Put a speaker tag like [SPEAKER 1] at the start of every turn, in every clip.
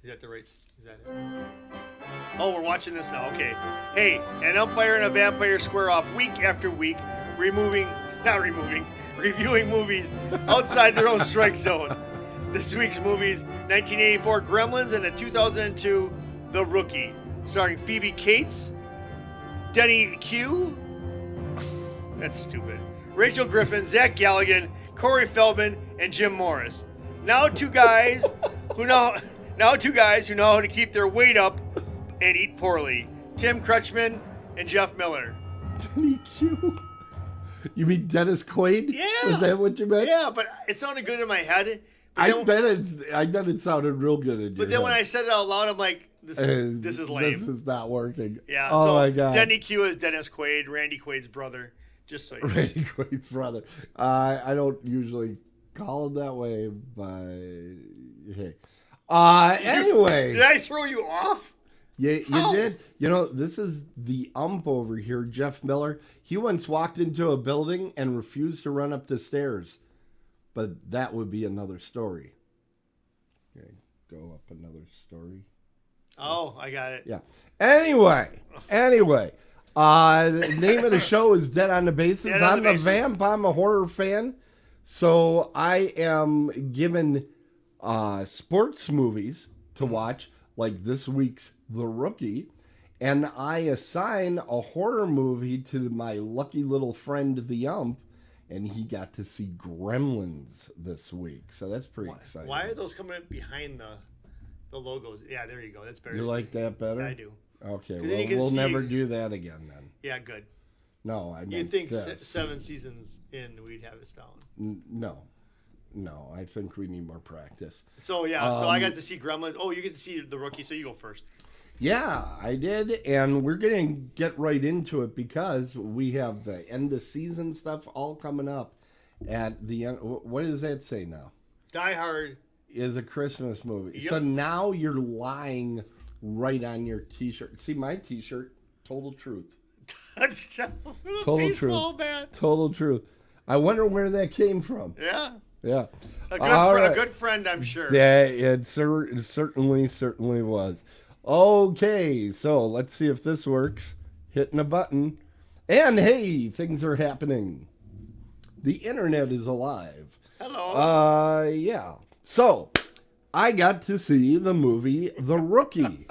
[SPEAKER 1] that the right? Is that it? Oh, we're watching this now. Okay. Hey, an umpire and a vampire square off week after week, reviewing movies outside their own strike zone. This week's movies: 1984 Gremlins and the 2002 The Rookie, starring Phoebe Cates, Denny Q. That's stupid. Rachel Griffin, Zach Galligan, Corey Feldman, and Jim Morris. Now two guys who know how to keep their weight up and eat poorly. Tim Crutchman and Jeff Miller.
[SPEAKER 2] Denny Q. You mean Dennis Quaid?
[SPEAKER 1] Yeah.
[SPEAKER 2] Is that what you meant?
[SPEAKER 1] Yeah, but it sounded good in my head.
[SPEAKER 2] I bet it sounded real good in your
[SPEAKER 1] But then when
[SPEAKER 2] head.
[SPEAKER 1] I said it out loud, I'm like, this is lame.
[SPEAKER 2] This is not working.
[SPEAKER 1] Yeah.
[SPEAKER 2] Oh
[SPEAKER 1] so
[SPEAKER 2] my God.
[SPEAKER 1] Denny Q is Dennis Quaid, Randy Quaid's brother. Just so you know.
[SPEAKER 2] Randy Quaid's brother. I don't usually call him that way, but hey. Anyway.
[SPEAKER 1] Did I throw you off?
[SPEAKER 2] You did. You know, this is the ump over here, Jeff Miller. He once walked into a building and refused to run up the stairs. But that would be another story. Okay, go up another story.
[SPEAKER 1] Oh, I got it.
[SPEAKER 2] Yeah. Anyway. The name of the show is Dead on the Bases.
[SPEAKER 1] Dead on
[SPEAKER 2] I'm
[SPEAKER 1] the
[SPEAKER 2] a
[SPEAKER 1] Bases.
[SPEAKER 2] vamp. I'm a horror fan. So I am given sports movies to watch, like this week's The Rookie. And I assign a horror movie to my lucky little friend, the ump. And he got to see Gremlins this week. So that's pretty exciting.
[SPEAKER 1] Why are those coming up behind the logos? Yeah, there you go. That's better.
[SPEAKER 2] You like that better?
[SPEAKER 1] Yeah, I do.
[SPEAKER 2] Okay,
[SPEAKER 1] 'Cause then you can
[SPEAKER 2] we'll
[SPEAKER 1] see-
[SPEAKER 2] never do that again then.
[SPEAKER 1] Yeah, good.
[SPEAKER 2] No, I mean
[SPEAKER 1] You think
[SPEAKER 2] this.
[SPEAKER 1] 7 seasons in, we'd have this down.
[SPEAKER 2] No, I think we need more practice.
[SPEAKER 1] So, yeah, so I got to see Gremlins. Oh, you get to see The Rookie, so you go first.
[SPEAKER 2] Yeah, I did, and we're going to get right into it because we have the end of season stuff all coming up at the end. What does that say now?
[SPEAKER 1] Die Hard
[SPEAKER 2] Is a Christmas movie.
[SPEAKER 1] Yep.
[SPEAKER 2] So now you're lying right on your T-shirt. See, my T-shirt, total truth.
[SPEAKER 1] touchdown.
[SPEAKER 2] Total
[SPEAKER 1] Baseball
[SPEAKER 2] truth.
[SPEAKER 1] bat.
[SPEAKER 2] Total truth. I wonder where that came from.
[SPEAKER 1] Yeah.
[SPEAKER 2] Yeah.
[SPEAKER 1] A good friend, I'm sure.
[SPEAKER 2] Yeah, it certainly was. Okay, so let's see if this works. Hitting a button. And hey, things are happening. The internet is alive.
[SPEAKER 1] Hello.
[SPEAKER 2] Yeah. So, I got to see the movie The Rookie.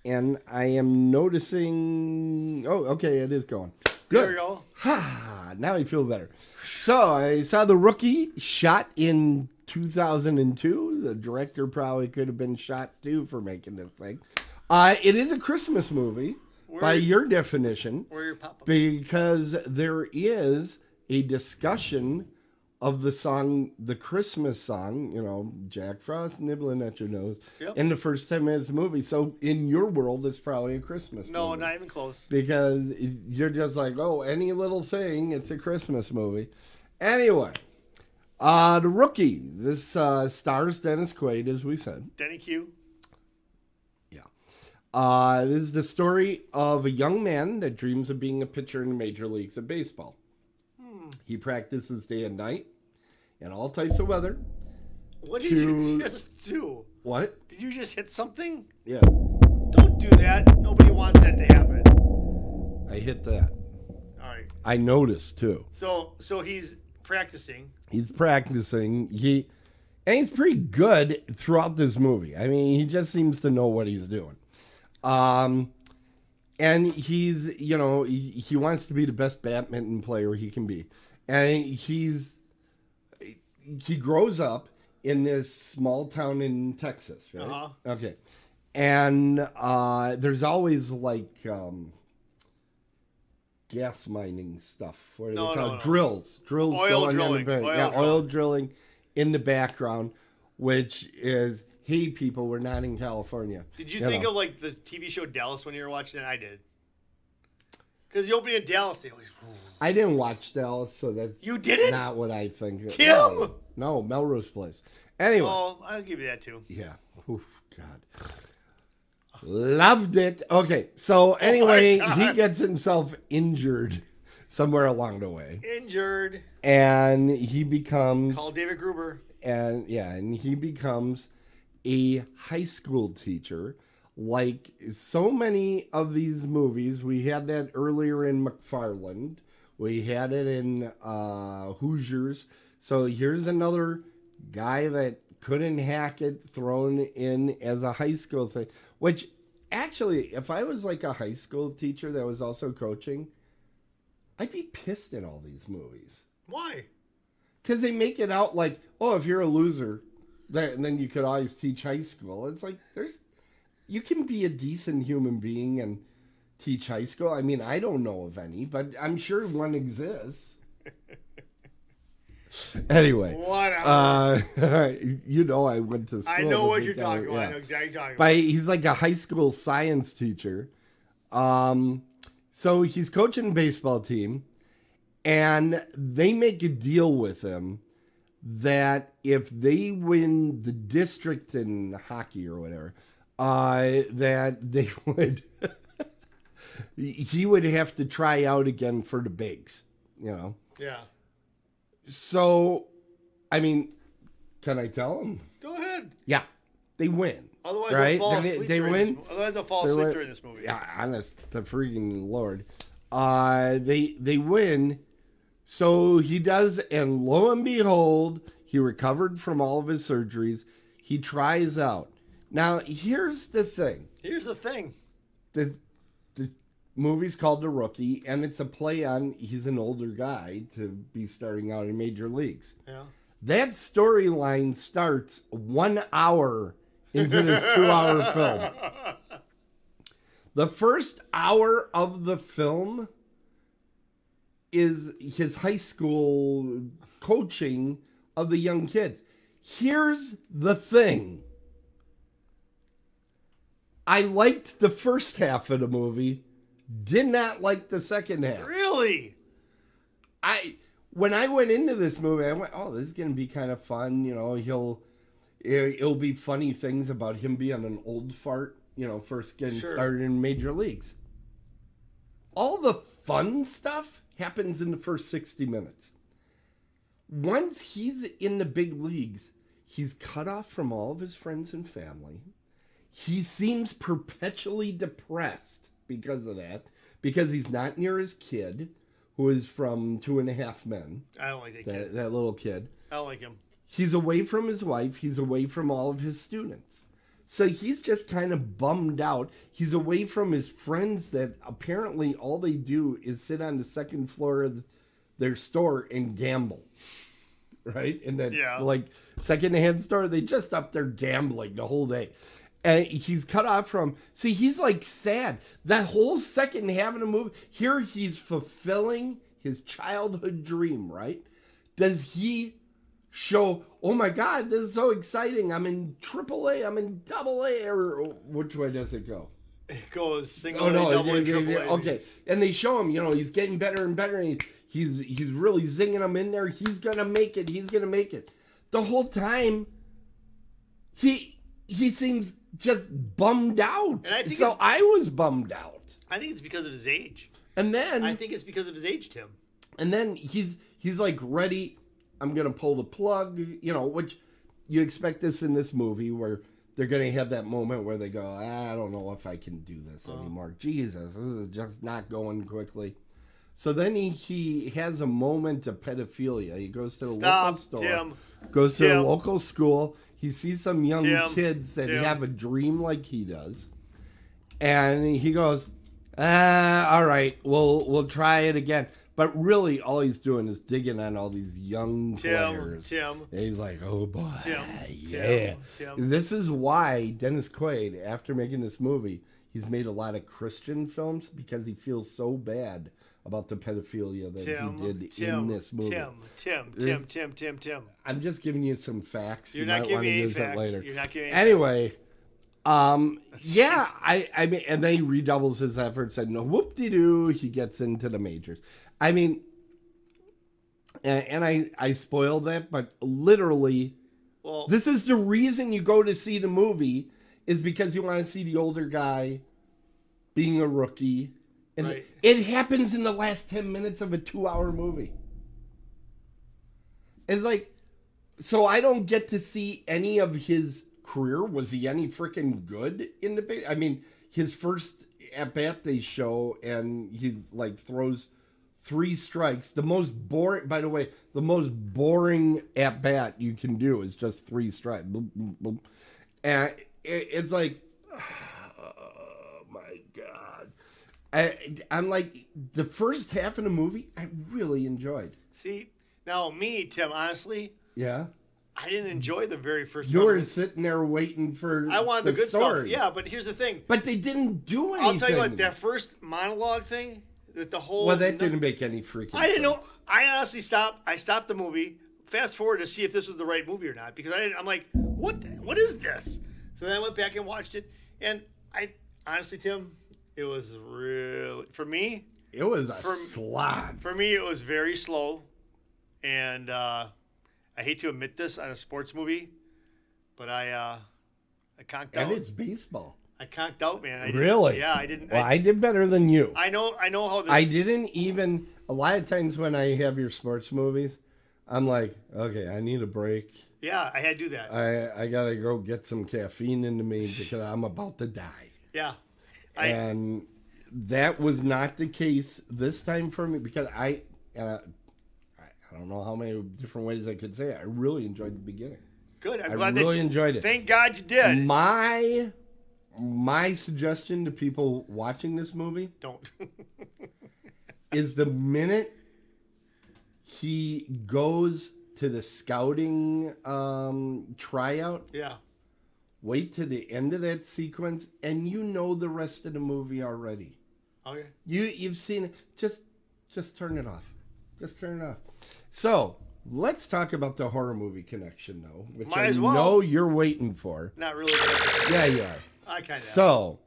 [SPEAKER 2] And I am noticing... Oh, okay, it is going. Good.
[SPEAKER 1] There we go.
[SPEAKER 2] Now I feel better. So, I saw The Rookie, shot in 2002. The director probably could have been shot too for making this thing. It is a Christmas movie by your definition.
[SPEAKER 1] Where your pop-up?
[SPEAKER 2] Because there is a discussion of the song, the Christmas song, you know, Jack Frost nibbling at your nose, in the first 10 minutes of the movie. So in your world, it's probably a Christmas movie.
[SPEAKER 1] No, not even close.
[SPEAKER 2] Because you're just like, oh, any little thing, it's a Christmas movie. Anyway, The Rookie. This stars Dennis Quaid, as we said.
[SPEAKER 1] Denny Q.
[SPEAKER 2] Yeah. This is the story of a young man that dreams of being a pitcher in the major leagues of baseball. He practices day and night in all types of weather.
[SPEAKER 1] What did you just do?
[SPEAKER 2] What?
[SPEAKER 1] Did you just hit something?
[SPEAKER 2] Yeah.
[SPEAKER 1] Don't do that. Nobody wants that to happen.
[SPEAKER 2] I hit that.
[SPEAKER 1] All right.
[SPEAKER 2] I noticed, too.
[SPEAKER 1] So he's practicing.
[SPEAKER 2] He's practicing. And he's pretty good throughout this movie. I mean, he just seems to know what he's doing. And he's, you know, he wants to be the best badminton player he can be. And he grows up in this small town in Texas, right?
[SPEAKER 1] Uh-huh.
[SPEAKER 2] Okay. And there's always like gas mining stuff. What are they called?
[SPEAKER 1] No.
[SPEAKER 2] Drills. Drills
[SPEAKER 1] Oil
[SPEAKER 2] going
[SPEAKER 1] drilling.
[SPEAKER 2] on oil drilling in the background, which is, hey, people, we're not in California.
[SPEAKER 1] Did you think of like the TV show Dallas when you were watching it? I did. Because the opening of Dallas, they always...
[SPEAKER 2] I didn't watch Dallas, so that's
[SPEAKER 1] You didn't?
[SPEAKER 2] not what I think.
[SPEAKER 1] Tim?
[SPEAKER 2] No, Melrose Place. Anyway.
[SPEAKER 1] Oh, I'll give you that too.
[SPEAKER 2] Yeah. Oof, God. Loved it. Okay, so anyway, he gets himself injured somewhere along the way.
[SPEAKER 1] Injured.
[SPEAKER 2] And he becomes...
[SPEAKER 1] Call David Gruber.
[SPEAKER 2] And he becomes a high school teacher. Like so many of these movies, we had that earlier in McFarland. We had it in Hoosiers. So here's another guy that couldn't hack it, thrown in as a high school thing. Which, actually, if I was like a high school teacher that was also coaching, I'd be pissed at all these movies.
[SPEAKER 1] Why?
[SPEAKER 2] Because they make it out like, oh, if you're a loser, then you could always teach high school. It's like, you can be a decent human being and teach high school. I mean, I don't know of any, but I'm sure one exists. Anyway.
[SPEAKER 1] Whatever.
[SPEAKER 2] You know I went to school.
[SPEAKER 1] I know what you're talking about. I know exactly what you're talking about.
[SPEAKER 2] But he's like a high school science teacher. So he's coaching a baseball team, and they make a deal with him that if they win the district in hockey or whatever, that they would he would have to try out again for the bigs, you know.
[SPEAKER 1] Yeah.
[SPEAKER 2] So, I mean, can I tell them?
[SPEAKER 1] Go ahead.
[SPEAKER 2] Yeah, they win.
[SPEAKER 1] Otherwise,
[SPEAKER 2] right?
[SPEAKER 1] they'll fall asleep.
[SPEAKER 2] They win.
[SPEAKER 1] Otherwise, they'll fall asleep during this movie.
[SPEAKER 2] Yeah, honest to freaking Lord, they win. So he does, and lo and behold, he recovered from all of his surgeries. He tries out. Now, here's the thing. The movie's called The Rookie, and it's a play on he's an older guy to be starting out in major leagues.
[SPEAKER 1] Yeah.
[SPEAKER 2] That storyline starts 1 hour into this 2-hour film. The first hour of the film is his high school coaching of the young kids. Here's the thing. I liked the first half of the movie, did not like the second half.
[SPEAKER 1] Really?
[SPEAKER 2] When I went into this movie, I went, oh, this is going to be kind of fun. You know, it'll be funny things about him being an old fart, you know, first getting started in major leagues. All the fun stuff happens in the first 60 minutes. Once he's in the big leagues, he's cut off from all of his friends and family. He seems perpetually depressed because of that, because he's not near his kid, who is from 2.5 Men.
[SPEAKER 1] I don't like that kid.
[SPEAKER 2] That little kid.
[SPEAKER 1] I don't like him.
[SPEAKER 2] He's away from his wife. He's away from all of his students. So he's just kind of bummed out. He's away from his friends that apparently all they do is sit on the second floor of their store and gamble. Right? And then, like, secondhand store, they just up there gambling the whole day. And he's cut off from... See, he's, like, sad. That whole second half of the movie, here he's fulfilling his childhood dream, right? Does he show, oh, my God, this is so exciting. I'm in AAA, I'm in AA, or which way does it go?
[SPEAKER 1] It goes single A, double A, triple A.
[SPEAKER 2] Okay, and they show him, you know, he's getting better and better, and he's really zinging them in there. He's going to make it. He's going to make it. The whole time, he seems just bummed out. And I think I was bummed out.
[SPEAKER 1] I think it's because of his age.
[SPEAKER 2] And then
[SPEAKER 1] I think it's because of his age, Tim.
[SPEAKER 2] And then he's like ready. I'm gonna pull the plug. You know, which you expect this in this movie where they're gonna have that moment where they go, I don't know if I can do this anymore. Jesus, this is just not going quickly. So then he has a moment of pedophilia. He goes to the local store.
[SPEAKER 1] Tim.
[SPEAKER 2] Goes to the local school. He sees some young kids that have a dream like he does. And he goes, all right, we'll try it again. But really, all he's doing is digging on all these young players. And he's like, oh, boy, yeah. This is why Dennis Quaid, after making this movie, he's made a lot of Christian films because he feels so bad about the pedophilia that he did in this movie.
[SPEAKER 1] Tim.
[SPEAKER 2] I'm just giving you some facts.
[SPEAKER 1] You're not giving me any facts.
[SPEAKER 2] Later.
[SPEAKER 1] You're not giving
[SPEAKER 2] anyway, yeah, I mean, and then he redoubles his efforts, and whoop-de-doo, he gets into the majors. I mean, and I spoiled that, but literally, this is the reason you go to see the movie, is because you want to see the older guy being a rookie. And it happens in the last 10 minutes of a 2-hour movie. It's like, so I don't get to see any of his career, was he any freaking good in the? I mean, his first at bat they show, and he like throws 3 strikes. The most boring, by the way, the most boring at bat you can do is just 3 strikes. Boom, boom, boom. And it's like, oh my God. I'm like, the first half of the movie, I really enjoyed.
[SPEAKER 1] See, now me, Tim, honestly,
[SPEAKER 2] Yeah.
[SPEAKER 1] I didn't enjoy the very first
[SPEAKER 2] You
[SPEAKER 1] part.
[SPEAKER 2] were sitting there waiting for
[SPEAKER 1] I wanted the good
[SPEAKER 2] story.
[SPEAKER 1] stuff. Yeah, but here's the thing.
[SPEAKER 2] But they didn't do anything.
[SPEAKER 1] I'll tell you what, that first monologue thing, with the whole...
[SPEAKER 2] Well, that didn't make any freaking sense.
[SPEAKER 1] I didn't know. I honestly stopped the movie, fast forward to see if this was the right movie or not, because I'm like, what is this? So then I went back and watched it, and I honestly, Tim, it was really, for me...
[SPEAKER 2] It was a slog.
[SPEAKER 1] For me, it was very slow, and I hate to admit this on a sports movie, but I conked out.
[SPEAKER 2] And it's baseball.
[SPEAKER 1] I conked out, man.
[SPEAKER 2] Really?
[SPEAKER 1] Yeah, I didn't.
[SPEAKER 2] Well, I did better than you.
[SPEAKER 1] I know how this...
[SPEAKER 2] I didn't even... A lot of times when I have your sports movies, I'm like, okay, I need a break.
[SPEAKER 1] Yeah, I had to do that.
[SPEAKER 2] I got to go get some caffeine into me because I'm about to die.
[SPEAKER 1] Yeah.
[SPEAKER 2] And that was not the case this time for me because I don't know how many different ways I could say it. I really enjoyed the beginning.
[SPEAKER 1] Good. I'm
[SPEAKER 2] I
[SPEAKER 1] glad
[SPEAKER 2] really
[SPEAKER 1] that
[SPEAKER 2] enjoyed it.
[SPEAKER 1] Thank God you did.
[SPEAKER 2] My suggestion to people watching this movie
[SPEAKER 1] Don't.
[SPEAKER 2] is the minute he goes to the scouting tryout,
[SPEAKER 1] Yeah.
[SPEAKER 2] wait to the end of that sequence, and you know the rest of the movie already.
[SPEAKER 1] Okay.
[SPEAKER 2] You've seen it. Just turn it off. Just turn it off. So let's talk about the horror movie connection, though, which
[SPEAKER 1] Might
[SPEAKER 2] I
[SPEAKER 1] as well.
[SPEAKER 2] know you're waiting for.
[SPEAKER 1] Not really.
[SPEAKER 2] Yeah, you are.
[SPEAKER 1] I kind of.
[SPEAKER 2] So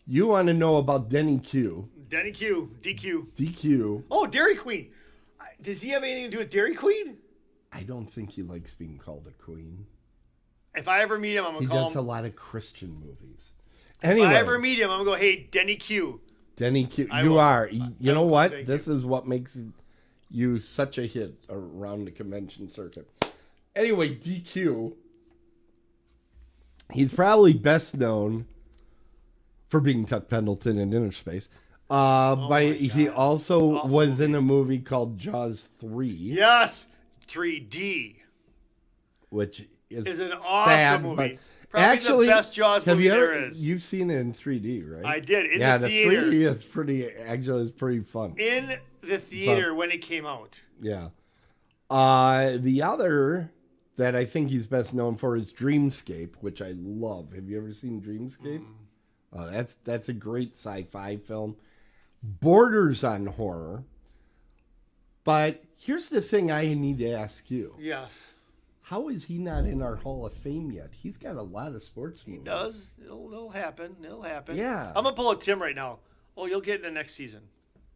[SPEAKER 2] you want to know about Denny Q?
[SPEAKER 1] Denny Q, DQ.
[SPEAKER 2] DQ.
[SPEAKER 1] Oh, Dairy Queen. Does he have anything to do with Dairy Queen?
[SPEAKER 2] I don't think he likes being called a queen.
[SPEAKER 1] If I ever meet him, I'm
[SPEAKER 2] He
[SPEAKER 1] gonna call
[SPEAKER 2] does
[SPEAKER 1] him.
[SPEAKER 2] a lot of Christian movies.
[SPEAKER 1] If
[SPEAKER 2] Anyway,
[SPEAKER 1] I ever meet him, I'm gonna go, hey, Denny Q.
[SPEAKER 2] Denny Q.
[SPEAKER 1] I
[SPEAKER 2] You
[SPEAKER 1] will.
[SPEAKER 2] are. You know what?
[SPEAKER 1] Thank
[SPEAKER 2] This is what makes you such a hit around the convention circuit. Anyway, DQ. He's probably best known for being Tuck Pendleton in Inner Space. But he also
[SPEAKER 1] Awful
[SPEAKER 2] was
[SPEAKER 1] movie.
[SPEAKER 2] in a movie called Jaws 3.
[SPEAKER 1] Yes, 3D
[SPEAKER 2] Which is
[SPEAKER 1] an awesome
[SPEAKER 2] sad,
[SPEAKER 1] movie.
[SPEAKER 2] but
[SPEAKER 1] Probably
[SPEAKER 2] actually,
[SPEAKER 1] the best Jaws
[SPEAKER 2] have
[SPEAKER 1] movie
[SPEAKER 2] you
[SPEAKER 1] there
[SPEAKER 2] ever,
[SPEAKER 1] is.
[SPEAKER 2] You've seen it in 3D, right?
[SPEAKER 1] I did in
[SPEAKER 2] yeah,
[SPEAKER 1] the theater.
[SPEAKER 2] 3D is pretty fun.
[SPEAKER 1] In the theater when it came out.
[SPEAKER 2] Yeah. The other that I think he's best known for is Dreamscape, which I love. Have you ever seen Dreamscape? Oh, that's a great sci-fi film. Borders on horror. But here's the thing I need to ask you.
[SPEAKER 1] Yes,
[SPEAKER 2] How is he not in our Hall of Fame yet? He's got a lot of sports
[SPEAKER 1] he
[SPEAKER 2] movies.
[SPEAKER 1] does. It'll happen. It'll happen.
[SPEAKER 2] Yeah.
[SPEAKER 1] I'm gonna pull a Tim right now. Oh, you'll get it in the next season.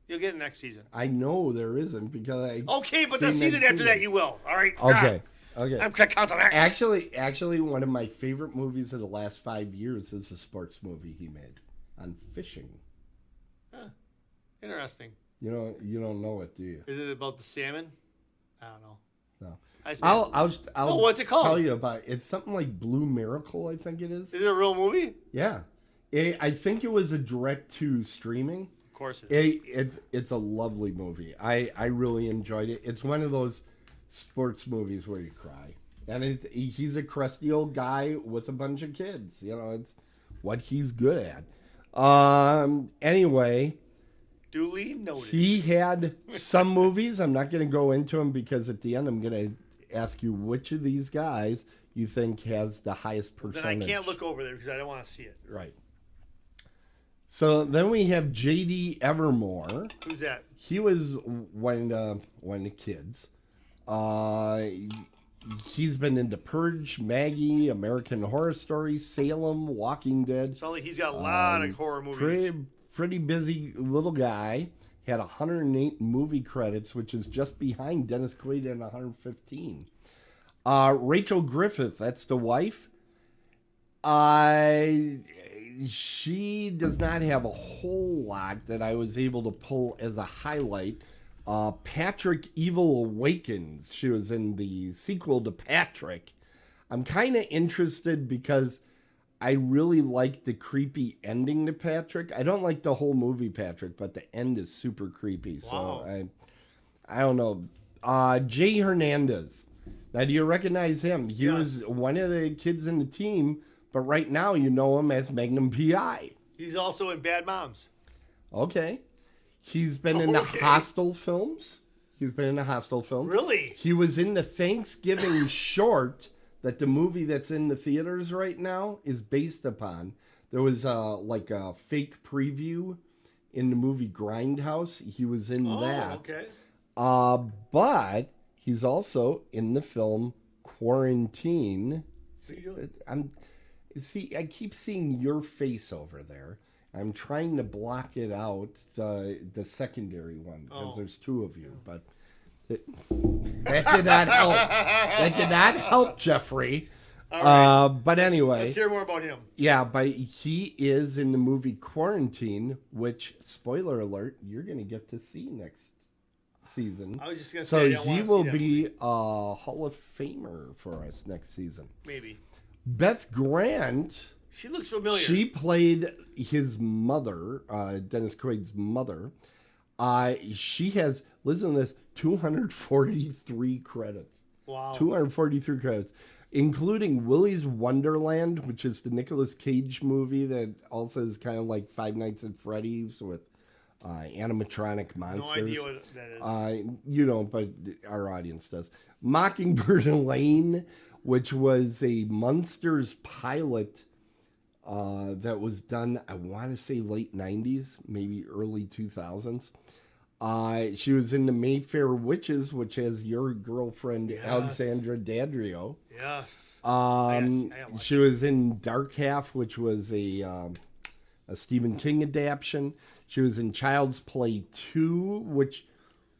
[SPEAKER 1] You'll get it next season.
[SPEAKER 2] I know there isn't because I.
[SPEAKER 1] Okay, but the season after that you will. All right.
[SPEAKER 2] Okay.
[SPEAKER 1] Ah,
[SPEAKER 2] Okay.
[SPEAKER 1] I'm counting that.
[SPEAKER 2] Actually, one of my favorite movies of the last 5 years is a sports movie he made on fishing.
[SPEAKER 1] Huh. Interesting.
[SPEAKER 2] You don't know it, do you?
[SPEAKER 1] Is it about the salmon? I don't know.
[SPEAKER 2] No.
[SPEAKER 1] I'll
[SPEAKER 2] I'll
[SPEAKER 1] what's it called?
[SPEAKER 2] tell you about it. It's something like Blue Miracle, I think it is.
[SPEAKER 1] Is it a real movie?
[SPEAKER 2] Yeah. I think it was a direct to streaming.
[SPEAKER 1] Of course it is.
[SPEAKER 2] It's a lovely movie. I really enjoyed it. It's one of those sports movies where you cry. And he's a crusty old guy with a bunch of kids. You know, it's what he's good at. Anyway,
[SPEAKER 1] Duly noted.
[SPEAKER 2] he had some movies. I'm not going to go into them because at the end I'm going to ask you which of these guys you think has the highest percentage.
[SPEAKER 1] Then I can't look over there because I don't want to see it.
[SPEAKER 2] Right. So then we have J.D. Evermore.
[SPEAKER 1] Who's that?
[SPEAKER 2] He was one of the kids. He's been into Purge, Maggie, American Horror Story, Salem, Walking Dead.
[SPEAKER 1] Sounds like he's got a lot of horror movies.
[SPEAKER 2] Pretty busy little guy. Had 108 movie credits, which is just behind Dennis Quaid at 115. Rachel Griffith, that's the wife. She does not have a whole lot that I was able to pull as a highlight. Patrick Evil Awakens. She was in the sequel to Patrick. I'm kind of interested because I really like the creepy ending to Patrick. I don't like the whole movie, Patrick, but the end is super creepy.
[SPEAKER 1] Wow.
[SPEAKER 2] So I don't know. Jay Hernandez. Now, do you recognize him? He was one of the kids in the team, but right now you know him as Magnum PI.
[SPEAKER 1] He's also in Bad Moms.
[SPEAKER 2] Okay. He's been in the Hostel films.
[SPEAKER 1] Really?
[SPEAKER 2] He was in the Thanksgiving short that the movie that's in the theaters right now is based upon. There was like a fake preview in the movie Grindhouse. He was in that.
[SPEAKER 1] Okay.
[SPEAKER 2] But he's also in the film Quarantine. I keep seeing your face over there. I'm trying to block it out, the secondary one, because there's two of you. But that did not help. That did not help, Jeffrey. Right. But anyway.
[SPEAKER 1] Let's hear more about him.
[SPEAKER 2] Yeah, but he is in the movie Quarantine, which, spoiler alert, you're going to get to see next season.
[SPEAKER 1] I was just going to say,
[SPEAKER 2] he will be a Hall of Famer for us next season.
[SPEAKER 1] Maybe.
[SPEAKER 2] Beth Grant.
[SPEAKER 1] She looks familiar.
[SPEAKER 2] She played his mother, Dennis Quaid's mother. She has, listen to this, 243 credits.
[SPEAKER 1] Wow.
[SPEAKER 2] 243 credits, including Willy's Wonderland, which is the Nicolas Cage movie that also is kind of like Five Nights at Freddy's with animatronic monsters.
[SPEAKER 1] No idea what that is.
[SPEAKER 2] You know, but our audience does. Mockingbird Lane, which was a Munsters pilot that was done, I want to say late 90s, maybe early 2000s. She was in the Mayfair Witches, which has your girlfriend, Alexandra Daddario.
[SPEAKER 1] Yes.
[SPEAKER 2] She was in Dark Half, which was a Stephen King adaptation. She was in Child's Play 2, which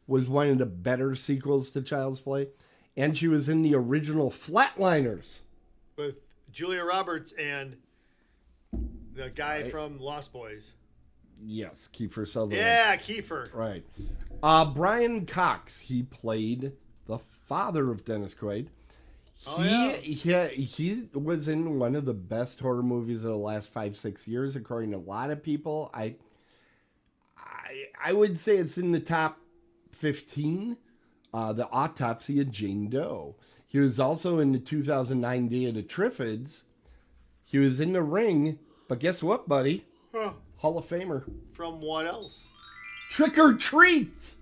[SPEAKER 2] was one of the better sequels to Child's Play. And she was in the original Flatliners.
[SPEAKER 1] With Julia Roberts and the guy from Lost Boys.
[SPEAKER 2] Yes, Kiefer Sutherland.
[SPEAKER 1] Yeah, Kiefer.
[SPEAKER 2] Right. Brian Cox, he played the father of Dennis Quaid. He was in one of the best horror movies of the last 5-6 years, according to a lot of people. I would say it's in the top 15. The Autopsy of Jane Doe. He was also in the 2009 Day of the Triffids. He was in The Ring, but guess what, buddy?
[SPEAKER 1] Huh.
[SPEAKER 2] Hall of Famer.
[SPEAKER 1] From what else?
[SPEAKER 2] Trick or Treat.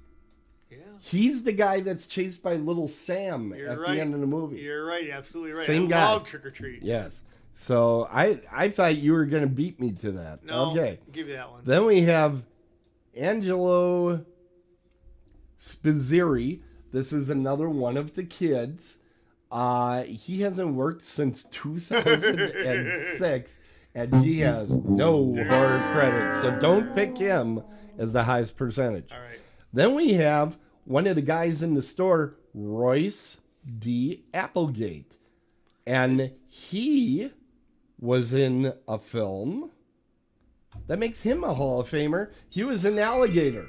[SPEAKER 1] Yeah.
[SPEAKER 2] He's the guy that's chased by Little Sam the end of the movie.
[SPEAKER 1] You're right, absolutely right.
[SPEAKER 2] Same guy.
[SPEAKER 1] I love Trick or Treat.
[SPEAKER 2] Yes. So I thought you were going to beat me to that.
[SPEAKER 1] No,
[SPEAKER 2] okay.
[SPEAKER 1] Give you that one.
[SPEAKER 2] Then we have Angelo Spizzeri. This is another one of the kids. He hasn't worked since 2006, and he has no horror credits. So don't pick him as the highest percentage.
[SPEAKER 1] All right.
[SPEAKER 2] Then we have one of the guys in the store, Royce D. Applegate. And he was in a film that makes him a Hall of Famer. He was in Alligator.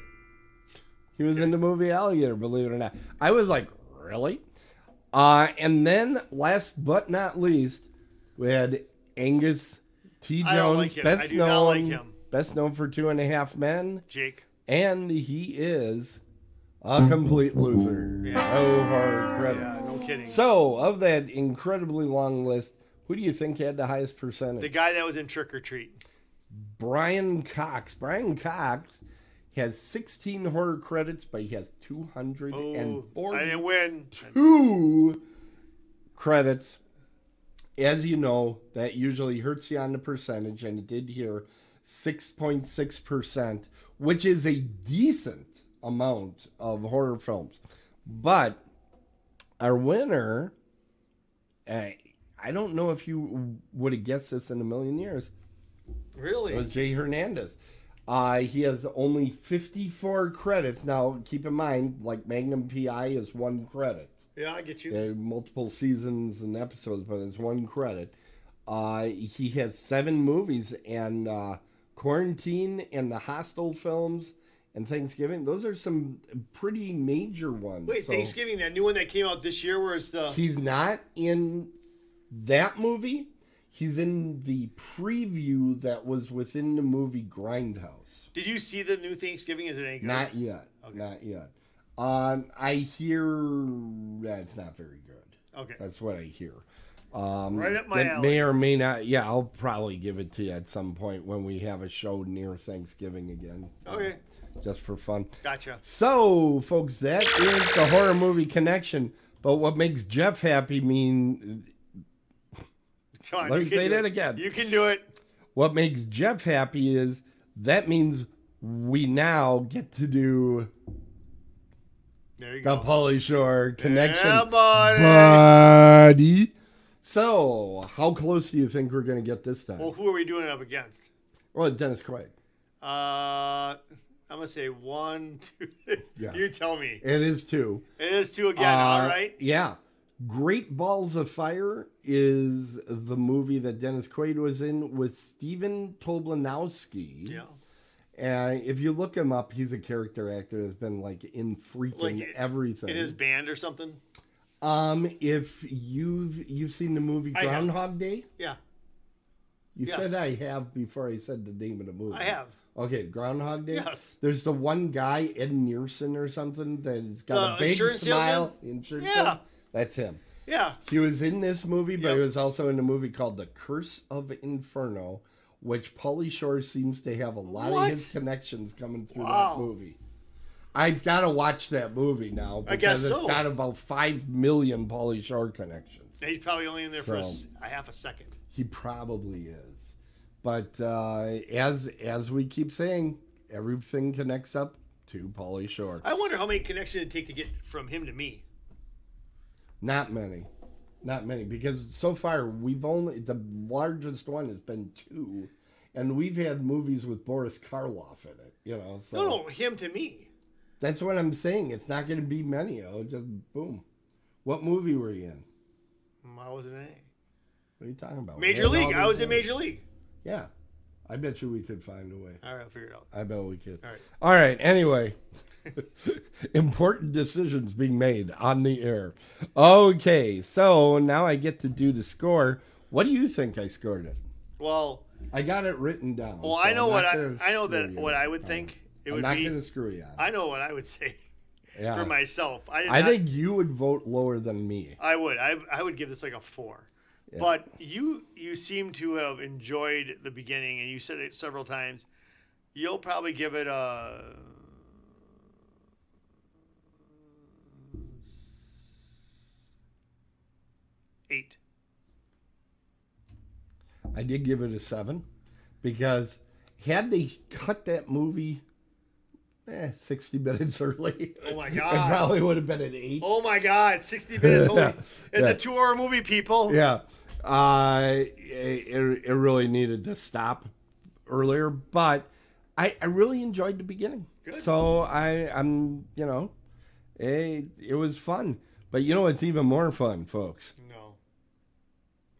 [SPEAKER 2] He was in the movie Alligator, believe it or not. I was like, really? And then, last but not least, we had Angus T. Jones, best known for 2.5 Men.
[SPEAKER 1] Jake.
[SPEAKER 2] And he is a complete loser.
[SPEAKER 1] Yeah.
[SPEAKER 2] No horror credits.
[SPEAKER 1] Yeah, no kidding.
[SPEAKER 2] So, of that incredibly long list, who do you think had the highest percentage?
[SPEAKER 1] The guy that was in Trick or Treat.
[SPEAKER 2] Brian Cox. Brian Cox has 16 horror credits, but he has 242
[SPEAKER 1] I didn't win.
[SPEAKER 2] Credits. As you know, that usually hurts you on the percentage, and it did here, 6.6%, which is a decent amount of horror films. But our winner, I don't know if you would have guessed this in a million years.
[SPEAKER 1] Really?
[SPEAKER 2] It was Jay Hernandez. He has only 54 credits. Now, keep in mind, like Magnum PI is 1 credit.
[SPEAKER 1] Yeah, I get you.
[SPEAKER 2] There are multiple seasons and episodes, but it's 1 credit. He has 7 movies, and Quarantine and the Hostel films and Thanksgiving, those are some pretty major ones.
[SPEAKER 1] Wait, Thanksgiving, that new one that came out this year, where it's the...
[SPEAKER 2] He's not in That movie, he's in the preview that was within the movie Grindhouse.
[SPEAKER 1] Did you see the new Thanksgiving? Is it any good?
[SPEAKER 2] Not yet.
[SPEAKER 1] Okay.
[SPEAKER 2] Not yet. I hear that's not very good.
[SPEAKER 1] Okay.
[SPEAKER 2] That's what I hear.
[SPEAKER 1] Right up my alley.
[SPEAKER 2] May or may not. Yeah, I'll probably give it to you at some point when we have a show near Thanksgiving again.
[SPEAKER 1] Okay.
[SPEAKER 2] Just for fun.
[SPEAKER 1] Gotcha.
[SPEAKER 2] So, folks, that is the horror movie connection. But what makes Jeff happy mean...
[SPEAKER 1] Come on,
[SPEAKER 2] Let me say that again.
[SPEAKER 1] You can do it.
[SPEAKER 2] What makes Jeff happy is that means we now get to do
[SPEAKER 1] There you
[SPEAKER 2] the
[SPEAKER 1] go.
[SPEAKER 2] Pauly Shore connection.
[SPEAKER 1] Yeah, buddy.
[SPEAKER 2] Buddy. So, how close do you think we're going to get this time?
[SPEAKER 1] Well, who are we doing it up against?
[SPEAKER 2] Well, Dennis Quaid.
[SPEAKER 1] I'm going to say 1, 2.
[SPEAKER 2] Yeah.
[SPEAKER 1] You tell me.
[SPEAKER 2] It is 2.
[SPEAKER 1] It is 2 again. All right.
[SPEAKER 2] Yeah. Great Balls of Fire is the movie that Dennis Quaid was in with Stephen Tobolowsky.
[SPEAKER 1] Yeah.
[SPEAKER 2] And if you look him up, he's a character actor that's been like in freaking everything.
[SPEAKER 1] In his band or something?
[SPEAKER 2] If you've seen the movie Groundhog Day?
[SPEAKER 1] Yeah.
[SPEAKER 2] You said I have before I said the name of the movie.
[SPEAKER 1] I have.
[SPEAKER 2] Okay, Groundhog Day?
[SPEAKER 1] Yes.
[SPEAKER 2] There's the one guy, Ed Niersen or something, that's got a big
[SPEAKER 1] insurance
[SPEAKER 2] smile.
[SPEAKER 1] Yeah.
[SPEAKER 2] That's him.
[SPEAKER 1] Yeah.
[SPEAKER 2] He was in this movie, but he was also in a movie called The Curse of Inferno, which Pauly Shore seems to have a lot of his connections coming through that movie. I've got to watch that movie now because it's got about 5 million Pauly Shore connections.
[SPEAKER 1] He's probably only in there for a half a second.
[SPEAKER 2] He probably is. But as we keep saying, everything connects up to Pauly Shore.
[SPEAKER 1] I wonder how many connections it'd take to get from him to me.
[SPEAKER 2] Not many. Not many. Because so far, the largest one has been 2. And we've had movies with Boris Karloff in it, you know. So
[SPEAKER 1] No, him to me.
[SPEAKER 2] That's what I'm saying. It's not going to be many. Oh, just boom. What movie were you in?
[SPEAKER 1] I wasn't in any.
[SPEAKER 2] What are you talking about?
[SPEAKER 1] Major League. I was in Major League.
[SPEAKER 2] Yeah. I bet you we could find a way.
[SPEAKER 1] All right, I'll figure it out.
[SPEAKER 2] I bet we could.
[SPEAKER 1] All right.
[SPEAKER 2] All right. Anyway, important decisions being made on the air. Okay. So now I get to do the score. What do you think I scored it?
[SPEAKER 1] Well,
[SPEAKER 2] I got it written down.
[SPEAKER 1] Well,
[SPEAKER 2] so
[SPEAKER 1] I know what
[SPEAKER 2] I
[SPEAKER 1] would think it
[SPEAKER 2] I'm
[SPEAKER 1] would be.
[SPEAKER 2] not going to screw you.
[SPEAKER 1] I know what I would say for myself.
[SPEAKER 2] I think you would vote lower than me.
[SPEAKER 1] I would. I would give this like a 4. Yeah. But you seem to have enjoyed the beginning, and you said it several times. You'll probably give it a 8.
[SPEAKER 2] I did give it a 7 because had they cut that movie 60 minutes early,
[SPEAKER 1] oh my God,
[SPEAKER 2] it probably would have been an 8.
[SPEAKER 1] Oh my God, 60 minutes only. It's a 2-hour movie, people.
[SPEAKER 2] Yeah. It really needed to stop earlier, but I really enjoyed the beginning.
[SPEAKER 1] Good.
[SPEAKER 2] So I'm it was fun. But you know what's even more fun, folks?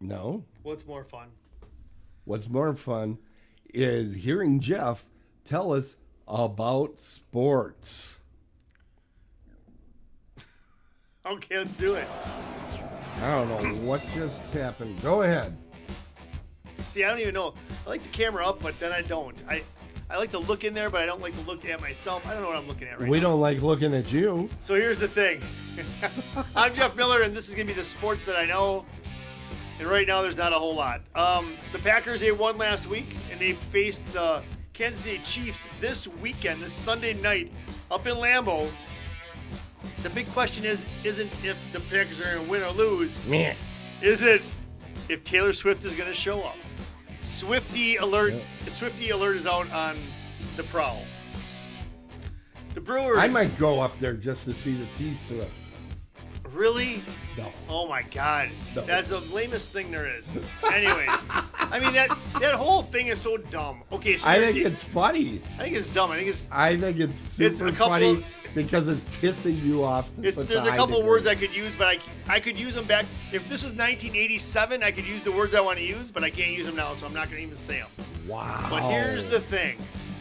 [SPEAKER 2] No?
[SPEAKER 1] What's more fun?
[SPEAKER 2] What's more fun is hearing Jeff tell us about sports.
[SPEAKER 1] Okay, let's do it.
[SPEAKER 2] I don't know what just happened. Go ahead.
[SPEAKER 1] See, I don't even know. I like the camera up, but then I don't. I like to look in there, but I don't like to look at myself. I don't know what I'm looking at right now.
[SPEAKER 2] We don't like looking at you.
[SPEAKER 1] So here's the thing. I'm Jeff Miller, and this is going to be the sports that I know. And right now, there's not a whole lot. The Packers, they won last week, and they faced the Kansas City Chiefs this weekend, this Sunday night, up in Lambeau. The big question isn't if the Packers are going to win or lose.
[SPEAKER 2] Man.
[SPEAKER 1] Is it if Taylor Swift is going to show up? Swiftie alert! Yeah. Swiftie alert is out on the prowl. The Brewers.
[SPEAKER 2] I might go up there just to see the T-Swift.
[SPEAKER 1] Really?
[SPEAKER 2] No.
[SPEAKER 1] Oh my God.
[SPEAKER 2] No.
[SPEAKER 1] That's the lamest thing there is. Anyways, I mean that whole thing is so dumb. Okay, so
[SPEAKER 2] I think it's funny.
[SPEAKER 1] I think it's dumb. I think it's
[SPEAKER 2] super funny because it's pissing you off.
[SPEAKER 1] There's a couple words I could use, but I could use them back. If this was 1987, I could use the words I want to use, but I can't use them now, so I'm not going to even say them.
[SPEAKER 2] Wow.
[SPEAKER 1] But here's the thing.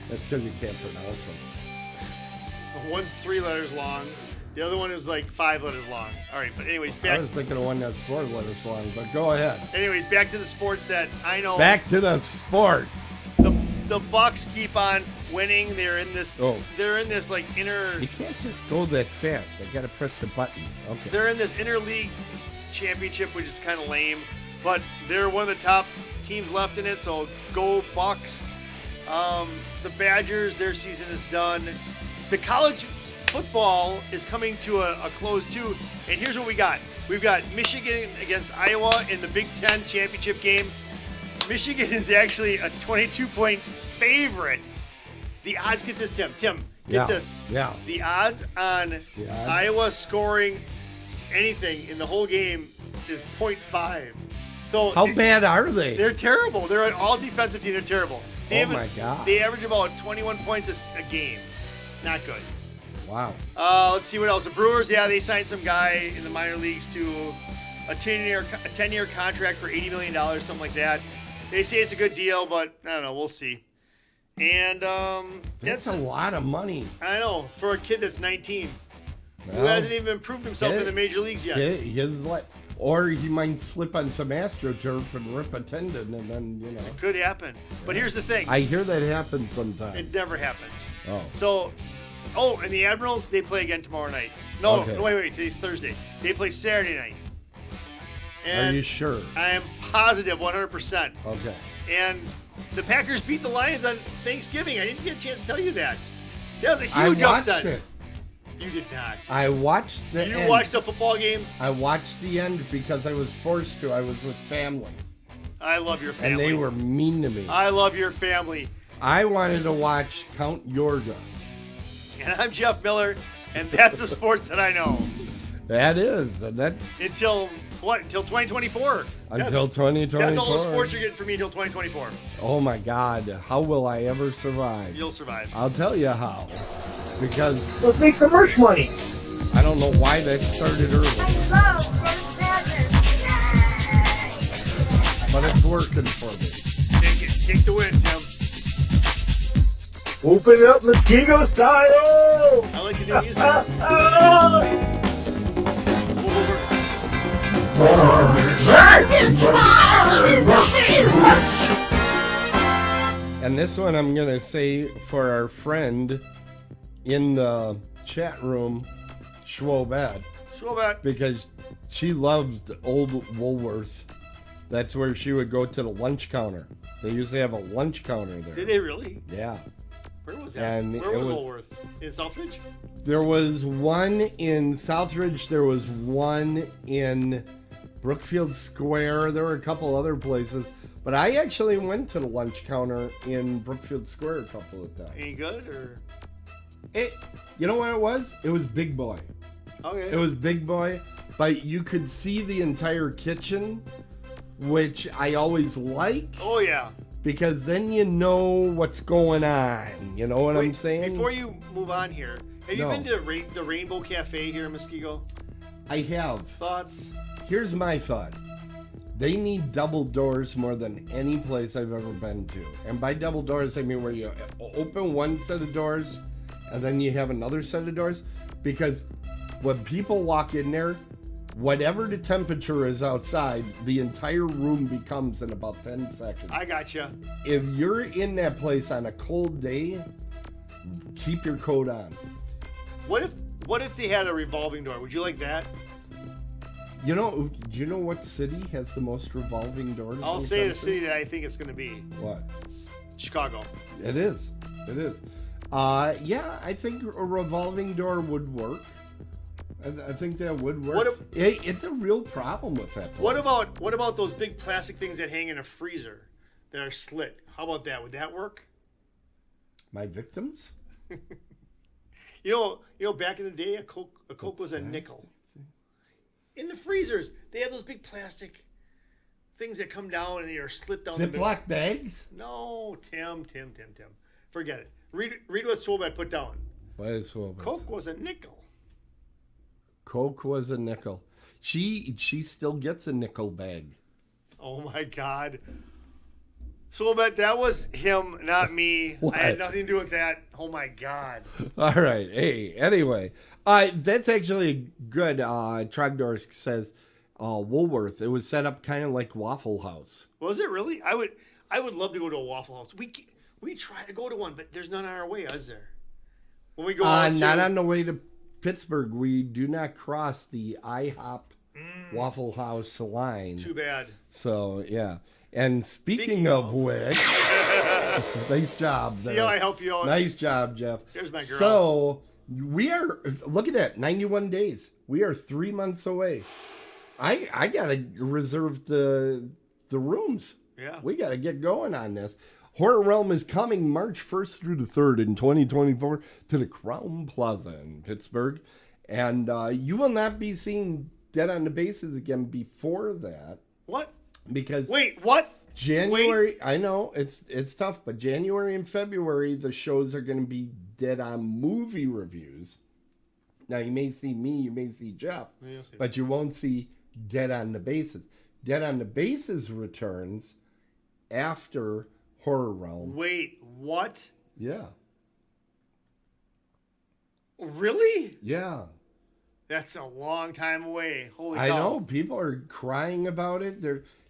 [SPEAKER 2] That's because you can't pronounce them.
[SPEAKER 1] One's 3 letters long. The other one is like 5 letters long. All right, but anyways,
[SPEAKER 2] I
[SPEAKER 1] back.
[SPEAKER 2] was thinking of one that's 4 letters long, but go ahead.
[SPEAKER 1] Anyways, back to the sports that I know.
[SPEAKER 2] Back to the sports.
[SPEAKER 1] The Bucks keep on winning. They're in this.
[SPEAKER 2] Oh.
[SPEAKER 1] They're in this like inner.
[SPEAKER 2] You can't just go that fast. I gotta press the button. Okay.
[SPEAKER 1] They're in this interleague championship, which is kind of lame, but they're one of the top teams left in it. So go Bucks. The Badgers, their season is done. The college football is coming to a close too. And here's what we got. We've got Michigan against Iowa in the Big Ten championship game. Michigan is actually a 22-point favorite. The odds, get this, Tim. Get this.
[SPEAKER 2] Yeah.
[SPEAKER 1] The odds on Iowa scoring anything in the whole game is 0.5. So
[SPEAKER 2] how bad are they?
[SPEAKER 1] They're terrible. They're an all-defensive team. They're terrible.
[SPEAKER 2] My God.
[SPEAKER 1] They average about 21 points a game. Not good.
[SPEAKER 2] Wow.
[SPEAKER 1] Let's see what else. The Brewers, they signed some guy in the minor leagues to a 10-year contract for $80 million, something like that. They say it's a good deal, but I don't know. We'll see. And
[SPEAKER 2] that's a lot of money.
[SPEAKER 1] I know, for a kid that's 19,
[SPEAKER 2] well,
[SPEAKER 1] who hasn't even proved himself in the major leagues yet.
[SPEAKER 2] Or he might slip on some AstroTurf and rip a tendon, and then,
[SPEAKER 1] It could happen. But here's the thing.
[SPEAKER 2] I hear that happens sometimes.
[SPEAKER 1] It never happens.
[SPEAKER 2] Oh.
[SPEAKER 1] So, and the Admirals, they play again tomorrow night. No, wait, today's Thursday. They play Saturday night. And
[SPEAKER 2] are you sure?
[SPEAKER 1] I am positive 100%.
[SPEAKER 2] Okay.
[SPEAKER 1] And the Packers beat the Lions on Thanksgiving. I didn't get a chance to tell you that. That was a huge upset.
[SPEAKER 2] It.
[SPEAKER 1] You did not.
[SPEAKER 2] I watched the end.
[SPEAKER 1] You watched a football game?
[SPEAKER 2] I watched the end because I was forced to. I was with family.
[SPEAKER 1] I love your family.
[SPEAKER 2] And they were mean to me.
[SPEAKER 1] I love your family.
[SPEAKER 2] I wanted to watch Count Yorga.
[SPEAKER 1] And I'm Jeff Miller, and that's the sports that I know.
[SPEAKER 2] That is, and that's...
[SPEAKER 1] Until 2024.
[SPEAKER 2] Until 2024.
[SPEAKER 1] That's all the sports you're getting from me until 2024.
[SPEAKER 2] Oh my God, how will I ever survive?
[SPEAKER 1] You'll survive.
[SPEAKER 2] I'll tell you how. Because...
[SPEAKER 3] let's make some merch money.
[SPEAKER 2] I don't know why that started early. But it's working for me.
[SPEAKER 1] Take the win, Tim.
[SPEAKER 3] Open up Mosquito style!
[SPEAKER 1] I like the new music.
[SPEAKER 2] And this one I'm going to say for our friend in the chat room, Schwobet. Because she loved Old Woolworth. That's where she would go to the lunch counter. They usually have a lunch counter there.
[SPEAKER 1] Did they really?
[SPEAKER 2] Yeah.
[SPEAKER 1] Where was that?
[SPEAKER 2] And
[SPEAKER 1] where was Woolworth? In Southridge?
[SPEAKER 2] There was one in Southridge. There was one in Brookfield Square. There were a couple other places. But I actually went to the lunch counter in Brookfield Square a couple of times.
[SPEAKER 1] Any good? Or?
[SPEAKER 2] You know what it was? It was Big Boy.
[SPEAKER 1] Okay.
[SPEAKER 2] It was Big Boy. But you could see the entire kitchen, which I always like.
[SPEAKER 1] Oh, yeah.
[SPEAKER 2] Because then you know what's going on. You know what I'm saying?
[SPEAKER 1] Before you move on here, have you been to the Rainbow Cafe here in Muskego?
[SPEAKER 2] I have.
[SPEAKER 1] Thoughts?
[SPEAKER 2] Here's my thought. They need double doors more than any place I've ever been to. And by double doors, I mean where you open one set of doors and then you have another set of doors. Because when people walk in there, whatever the temperature is outside, the entire room becomes in about 10 seconds.
[SPEAKER 1] I gotcha.
[SPEAKER 2] If you're in that place on a cold day, keep your coat on.
[SPEAKER 1] What if they had a revolving door? Would you like that?
[SPEAKER 2] Do you know what city has the most revolving doors?
[SPEAKER 1] I'll say the city that I think it's going to be.
[SPEAKER 2] What?
[SPEAKER 1] Chicago.
[SPEAKER 2] It is. Yeah, I think a revolving door would work. I think that would work. It's a real problem with that place.
[SPEAKER 1] What about those big plastic things that hang in a freezer that are slit? How about that? Would that work?
[SPEAKER 2] My victims?
[SPEAKER 1] You know, back in the day, a Coke was a nickel. In the freezers, they have those big plastic things that come down and they are slit down the middle.
[SPEAKER 2] Ziploc bags?
[SPEAKER 1] No, Tim. Forget it. Read what Swobet put down.
[SPEAKER 2] What is Swobet?
[SPEAKER 1] Coke was a nickel.
[SPEAKER 2] Coke was a nickel. She still gets a nickel bag.
[SPEAKER 1] Oh my God. So, but that was him, not me.
[SPEAKER 2] What?
[SPEAKER 1] I had nothing to do with that. Oh my God.
[SPEAKER 2] All right. Hey, anyway, that's actually good. Trogdor says Woolworth. It was set up kind of like Waffle House.
[SPEAKER 1] Was it really? I would love to go to a Waffle House. We try to go to one, but there's none on our way, is there? When we go
[SPEAKER 2] not on the way to Pittsburgh. We do not cross the IHOP Waffle House line.
[SPEAKER 1] Too bad.
[SPEAKER 2] So, yeah. And speaking of which, nice job.
[SPEAKER 1] See how I help you out?
[SPEAKER 2] Nice job, Jeff.
[SPEAKER 1] Here's my girl.
[SPEAKER 2] So, we are, look at that, 91 days. We are 3 months away. I got to reserve the rooms.
[SPEAKER 1] Yeah.
[SPEAKER 2] We got to get going on this. Horror Realm is coming March 1st through the 3rd in 2024 to the Crown Plaza in Pittsburgh. And you will not be seeing Dead on the Bases again before that.
[SPEAKER 1] What?
[SPEAKER 2] Because
[SPEAKER 1] wait, what?
[SPEAKER 2] January, I know it's tough, but January and February the shows are going to be Dead on Movie Reviews. Now you may see me, you may see Jeff, but you won't see Dead on the Bases. Dead on the Bases returns after Horror Realm.
[SPEAKER 1] Wait, what?
[SPEAKER 2] Yeah.
[SPEAKER 1] Really?
[SPEAKER 2] Yeah.
[SPEAKER 1] That's a long time away. Holy cow.
[SPEAKER 2] I know. People are crying about it.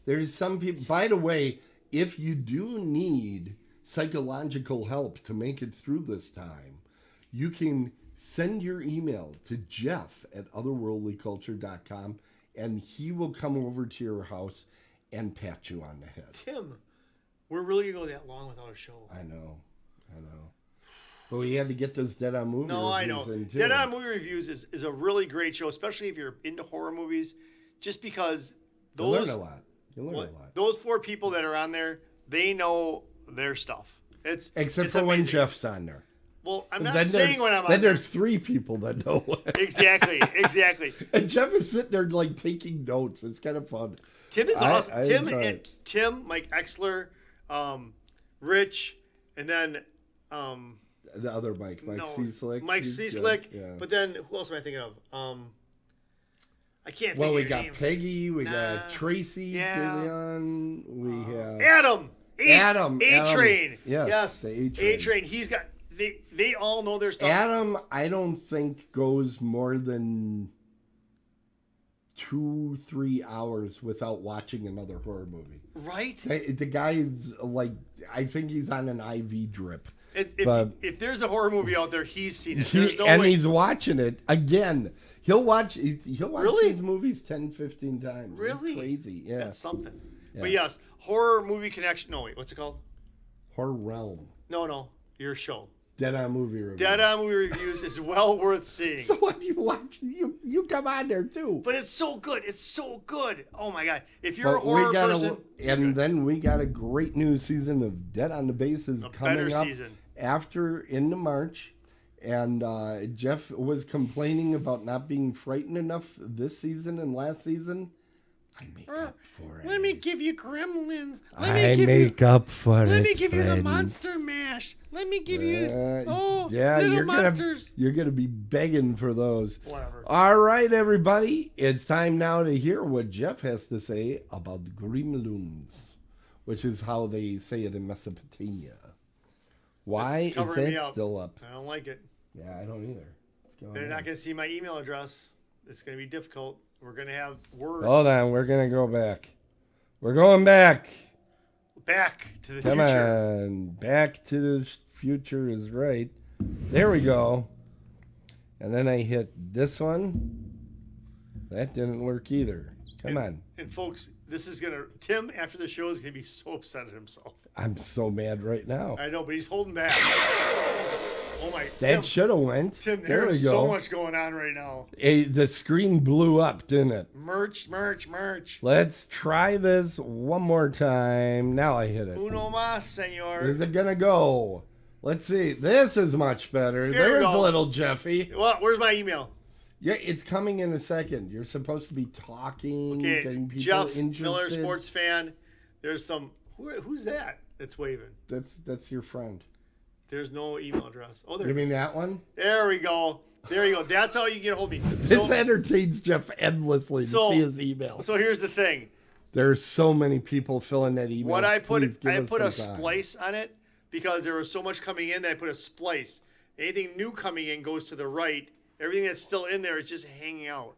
[SPEAKER 2] There's some people. By the way, if you do need psychological help to make it through this time, you can send your email to jeff@otherworldlyculture.com and he will come over to your house and pat you on the head.
[SPEAKER 1] Tim, we're really going to go that long without a show.
[SPEAKER 2] I know. But we had to get those Dead on Movie
[SPEAKER 1] No, I know.
[SPEAKER 2] reviews in too.
[SPEAKER 1] Dead on Movie Reviews is a really great show, especially if you're into horror movies, just because
[SPEAKER 2] You learn a lot.
[SPEAKER 1] Those 4 people that are on there, they know their stuff.
[SPEAKER 2] Except for when Jeff's on there.
[SPEAKER 1] Well, I'm not saying when I'm on
[SPEAKER 2] Then
[SPEAKER 1] there.
[SPEAKER 2] there's 3 people that know it.
[SPEAKER 1] Exactly.
[SPEAKER 2] And Jeff is sitting there like taking notes. It's kind of fun.
[SPEAKER 1] Tim is awesome.
[SPEAKER 2] Tim,
[SPEAKER 1] Mike Exler, Rich, and then
[SPEAKER 2] the other Mike C-Slick.
[SPEAKER 1] Mike C-Slick. Yeah. But then who else am I thinking of? I can't think of
[SPEAKER 2] we
[SPEAKER 1] your
[SPEAKER 2] got
[SPEAKER 1] name.
[SPEAKER 2] Peggy, we got Tracy, Leon, we have
[SPEAKER 1] Adam. A-Train.
[SPEAKER 2] Yes. The A-Train.
[SPEAKER 1] A-Train. He's got they all know their stuff.
[SPEAKER 2] Adam, I don't think goes more than 2-3 hours without watching another horror movie.
[SPEAKER 1] Right?
[SPEAKER 2] The guy's like, I think he's on an IV drip.
[SPEAKER 1] If there's a horror movie out there, he's seen it. There's no way.
[SPEAKER 2] He's watching it again. He'll watch
[SPEAKER 1] Really?
[SPEAKER 2] these movies 10-15 times.
[SPEAKER 1] Really?
[SPEAKER 2] It's crazy. Yeah.
[SPEAKER 1] That's something.
[SPEAKER 2] Yeah.
[SPEAKER 1] But yes, Horror Movie Connection. No, wait, what's it called?
[SPEAKER 2] Horror Realm.
[SPEAKER 1] No, your show.
[SPEAKER 2] Dead on Movie Reviews.
[SPEAKER 1] Dead on Movie Reviews is well worth seeing.
[SPEAKER 2] So what do you watch? You come on there too.
[SPEAKER 1] But it's so good. It's so good. Oh my God. If you're a horror person.
[SPEAKER 2] And then we got a great new season of Dead on the Bases coming up after into March. And Jeff was complaining about not being frightened enough this season and last season. I make up for it.
[SPEAKER 1] Let me give you Gremlins.
[SPEAKER 2] Let me give you
[SPEAKER 1] the Monster Mash. Let me give you
[SPEAKER 2] little
[SPEAKER 1] monsters.
[SPEAKER 2] You're gonna be begging for those.
[SPEAKER 1] Whatever.
[SPEAKER 2] All right, everybody. It's time now to hear what Jeff has to say about Gremlins, which is how they say it in Mesopotamia. Why is that still up?
[SPEAKER 1] I don't like it.
[SPEAKER 2] Yeah, I don't either.
[SPEAKER 1] They're not going to see my email address. It's going to be difficult. We're going to have words.
[SPEAKER 2] Hold on. We're going to go back. We're going back.
[SPEAKER 1] Back to the
[SPEAKER 2] future. Come on. Back to the future is right. There we go. And then I hit this one. That didn't work either. Come on.
[SPEAKER 1] And folks, this is going to... Tim, after the show, is going to be so upset at himself.
[SPEAKER 2] I'm so mad right now.
[SPEAKER 1] I know, but he's holding back. Oh my!
[SPEAKER 2] That should have went.
[SPEAKER 1] Tim, there's so much going on right now.
[SPEAKER 2] The screen blew up, didn't it?
[SPEAKER 1] Merch.
[SPEAKER 2] Let's try this one more time. Now I hit it.
[SPEAKER 1] Uno más, senor.
[SPEAKER 2] Is it gonna go? Let's see. This is much better. There's a little Jeffy.
[SPEAKER 1] Well, where's my email?
[SPEAKER 2] Yeah, it's coming in a second. You're supposed to be talking, getting people
[SPEAKER 1] Jeff
[SPEAKER 2] interested.
[SPEAKER 1] Miller, sports fan. There's some. Who's that? That's waving.
[SPEAKER 2] That's your friend.
[SPEAKER 1] There's no email address. Oh, there.
[SPEAKER 2] You mean that one?
[SPEAKER 1] There we go. That's how you get a hold of me.
[SPEAKER 2] This entertains Jeff endlessly to see his email.
[SPEAKER 1] So here's the thing.
[SPEAKER 2] There's so many people filling that email.
[SPEAKER 1] What I put,
[SPEAKER 2] Please give
[SPEAKER 1] I
[SPEAKER 2] us
[SPEAKER 1] put a
[SPEAKER 2] some time.
[SPEAKER 1] splice on it because there was so much coming in that I put a splice. Anything new coming in goes to the right. Everything that's still in there is just hanging out.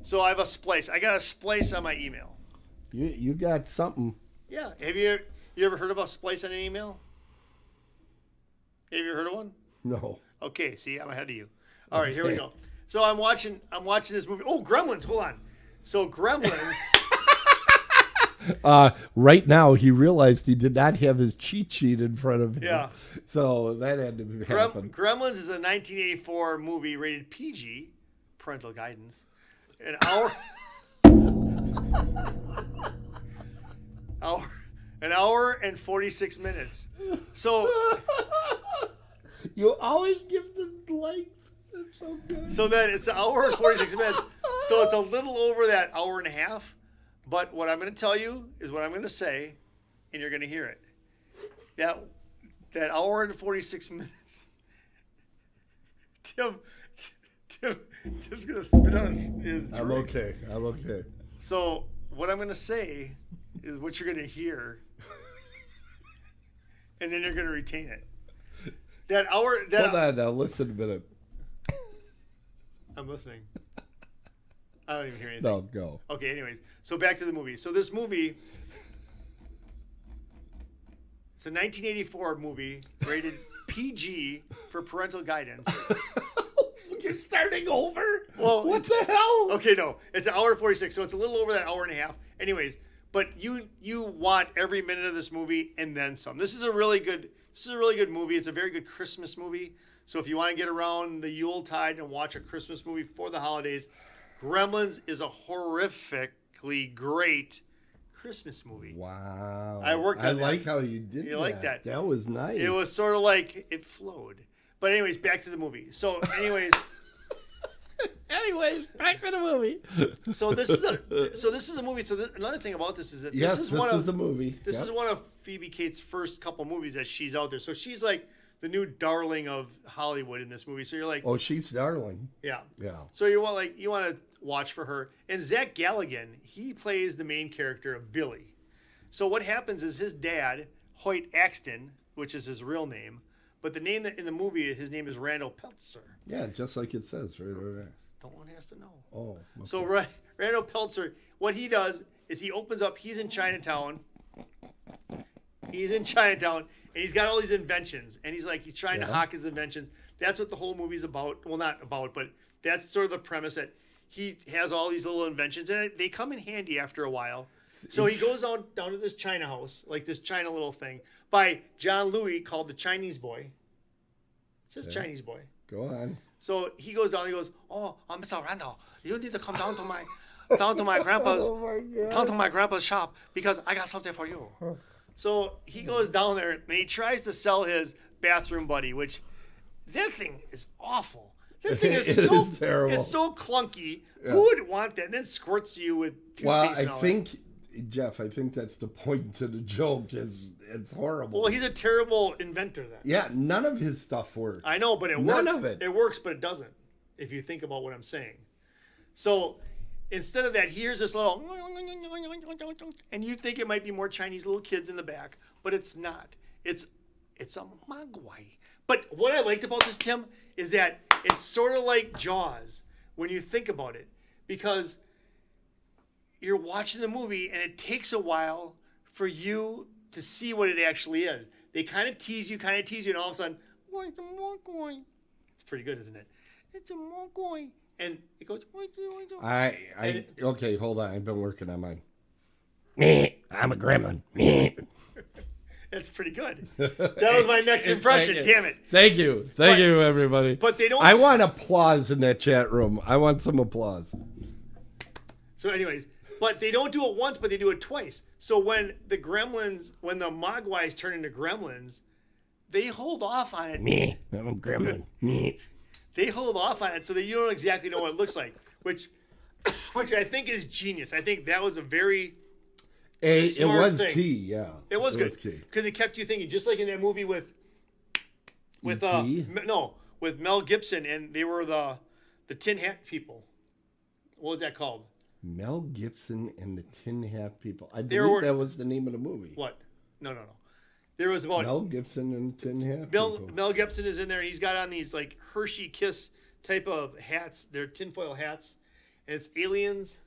[SPEAKER 1] So I have a splice. I got a splice on my email.
[SPEAKER 2] You got something.
[SPEAKER 1] Yeah. Have you ever heard of a splice on an email? Have you ever heard of one?
[SPEAKER 2] No.
[SPEAKER 1] Okay. See, I'm ahead of you. All right, here we go. So I'm watching this movie. Oh, Gremlins. Hold on. So Gremlins.
[SPEAKER 2] Right now, he realized he did not have his cheat sheet in front of him.
[SPEAKER 1] Yeah.
[SPEAKER 2] So that had to happen.
[SPEAKER 1] Gremlins is a 1984 movie rated PG, parental guidance. An hour and 46 minutes. So
[SPEAKER 2] you always give them length. That's so good.
[SPEAKER 1] So then it's an hour and 46 minutes. So it's a little over that hour and a half. But what I'm going to tell you is what I'm going to say, and you're going to hear it. That hour and 46 minutes. Tim's going to spit on his drink.
[SPEAKER 2] I'm okay.
[SPEAKER 1] So what I'm going to say is what you're going to hear, and then you're going to retain it. Hold
[SPEAKER 2] on now, listen a minute.
[SPEAKER 1] I'm listening. I don't even hear anything.
[SPEAKER 2] No, go.
[SPEAKER 1] Okay, anyways. So back to the movie. So this movie, it's a 1984 movie rated PG for parental guidance.
[SPEAKER 2] You're starting over?
[SPEAKER 1] Well,
[SPEAKER 2] what the hell?
[SPEAKER 1] Okay, no. It's an hour and 46, so it's a little over that hour and a half. Anyways, but you want every minute of this movie and then some. This is a really good movie. It's a very good Christmas movie. So if you want to get around the Yuletide and watch a Christmas movie for the holidays, Gremlins is a horrifically great Christmas movie.
[SPEAKER 2] Wow.
[SPEAKER 1] I
[SPEAKER 2] like how you did that.
[SPEAKER 1] You like that?
[SPEAKER 2] That was nice.
[SPEAKER 1] It was sort of like it flowed. But anyways, back to the movie. So anyways,
[SPEAKER 2] back to the movie.
[SPEAKER 1] So this is a movie. So another thing about this is that
[SPEAKER 2] this
[SPEAKER 1] is
[SPEAKER 2] the movie.
[SPEAKER 1] This is one of Phoebe Cates' first couple movies that she's out there. So she's like the new darling of Hollywood in this movie. So you're like,
[SPEAKER 2] oh, she's darling.
[SPEAKER 1] Yeah.
[SPEAKER 2] Yeah.
[SPEAKER 1] So you want to watch for her. And Zach Galligan, he plays the main character of Billy. So what happens is his dad, Hoyt Axton, which is his real name, but the name in the movie, his name is Randall Peltzer.
[SPEAKER 2] Yeah, just like it says right over there.
[SPEAKER 1] No one has to know.
[SPEAKER 2] Oh. Okay.
[SPEAKER 1] So Randall Peltzer, what he does is he opens up. He's in Chinatown. And he's got all these inventions, and he's trying to hawk his inventions. That's what the whole movie's about. Well, not about, but that's sort of the premise, that he has all these little inventions, and they come in handy after a while. So he goes down to this China house, like this China little thing, by John Louis, called the Chinese Boy. It says Chinese Boy.
[SPEAKER 2] Go on.
[SPEAKER 1] So he goes down. He goes, "Oh, Mr. Randall, you need to come down to my grandpa's down to my grandpa's shop because I got something for you." So he goes down there and he tries to sell his bathroom buddy, which that thing is awful. That thing is so
[SPEAKER 2] terrible.
[SPEAKER 1] It's so clunky. Yeah. Who would want that? And then squirts you with toothpaste.
[SPEAKER 2] Well, I think that's the point to the joke. Is it's horrible.
[SPEAKER 1] Well, he's a terrible inventor then.
[SPEAKER 2] Yeah, none of his stuff works.
[SPEAKER 1] I know, but it works.
[SPEAKER 2] None of it.
[SPEAKER 1] It works, but it doesn't. If you think about what I'm saying. So instead of that, here's this little, and you think it might be more Chinese little kids in the back, but it's not. It's a mogwai. But what I liked about this, Tim, is that it's sort of like Jaws when you think about it, because you're watching the movie and it takes a while for you to see what it actually is. They kind of tease you, and all of a sudden, it's a mogwai. It's pretty good, isn't it? It's a mogwai. And it goes,
[SPEAKER 2] okay, hold on. I've been working on mine. I'm a gremlin.
[SPEAKER 1] That's pretty good. That was my next impression. Damn it.
[SPEAKER 2] Thank you, everybody.
[SPEAKER 1] But they don't.
[SPEAKER 2] I want applause in that chat room. I want some applause.
[SPEAKER 1] So, anyways, but they don't do it once, but they do it twice. So when the mogwais turn into gremlins, they hold off on it.
[SPEAKER 2] I'm a gremlin.
[SPEAKER 1] They hold off on it so that you don't exactly know what it looks like, which I think is genius. I think that was a very
[SPEAKER 2] it was
[SPEAKER 1] thing.
[SPEAKER 2] Key, yeah.
[SPEAKER 1] It was good because it kept you thinking, just like in that movie with Mel Gibson, and they were the tin hat people. What was that called?
[SPEAKER 2] Mel Gibson and the Tin Hat People. I
[SPEAKER 1] There
[SPEAKER 2] believe
[SPEAKER 1] were-
[SPEAKER 2] that was the name of the movie.
[SPEAKER 1] What? No. There was about
[SPEAKER 2] Mel Gibson and the Tin Hat People.
[SPEAKER 1] Mel Gibson is in there, and he's got on these like Hershey Kiss type of hats. They're tinfoil hats, and it's aliens.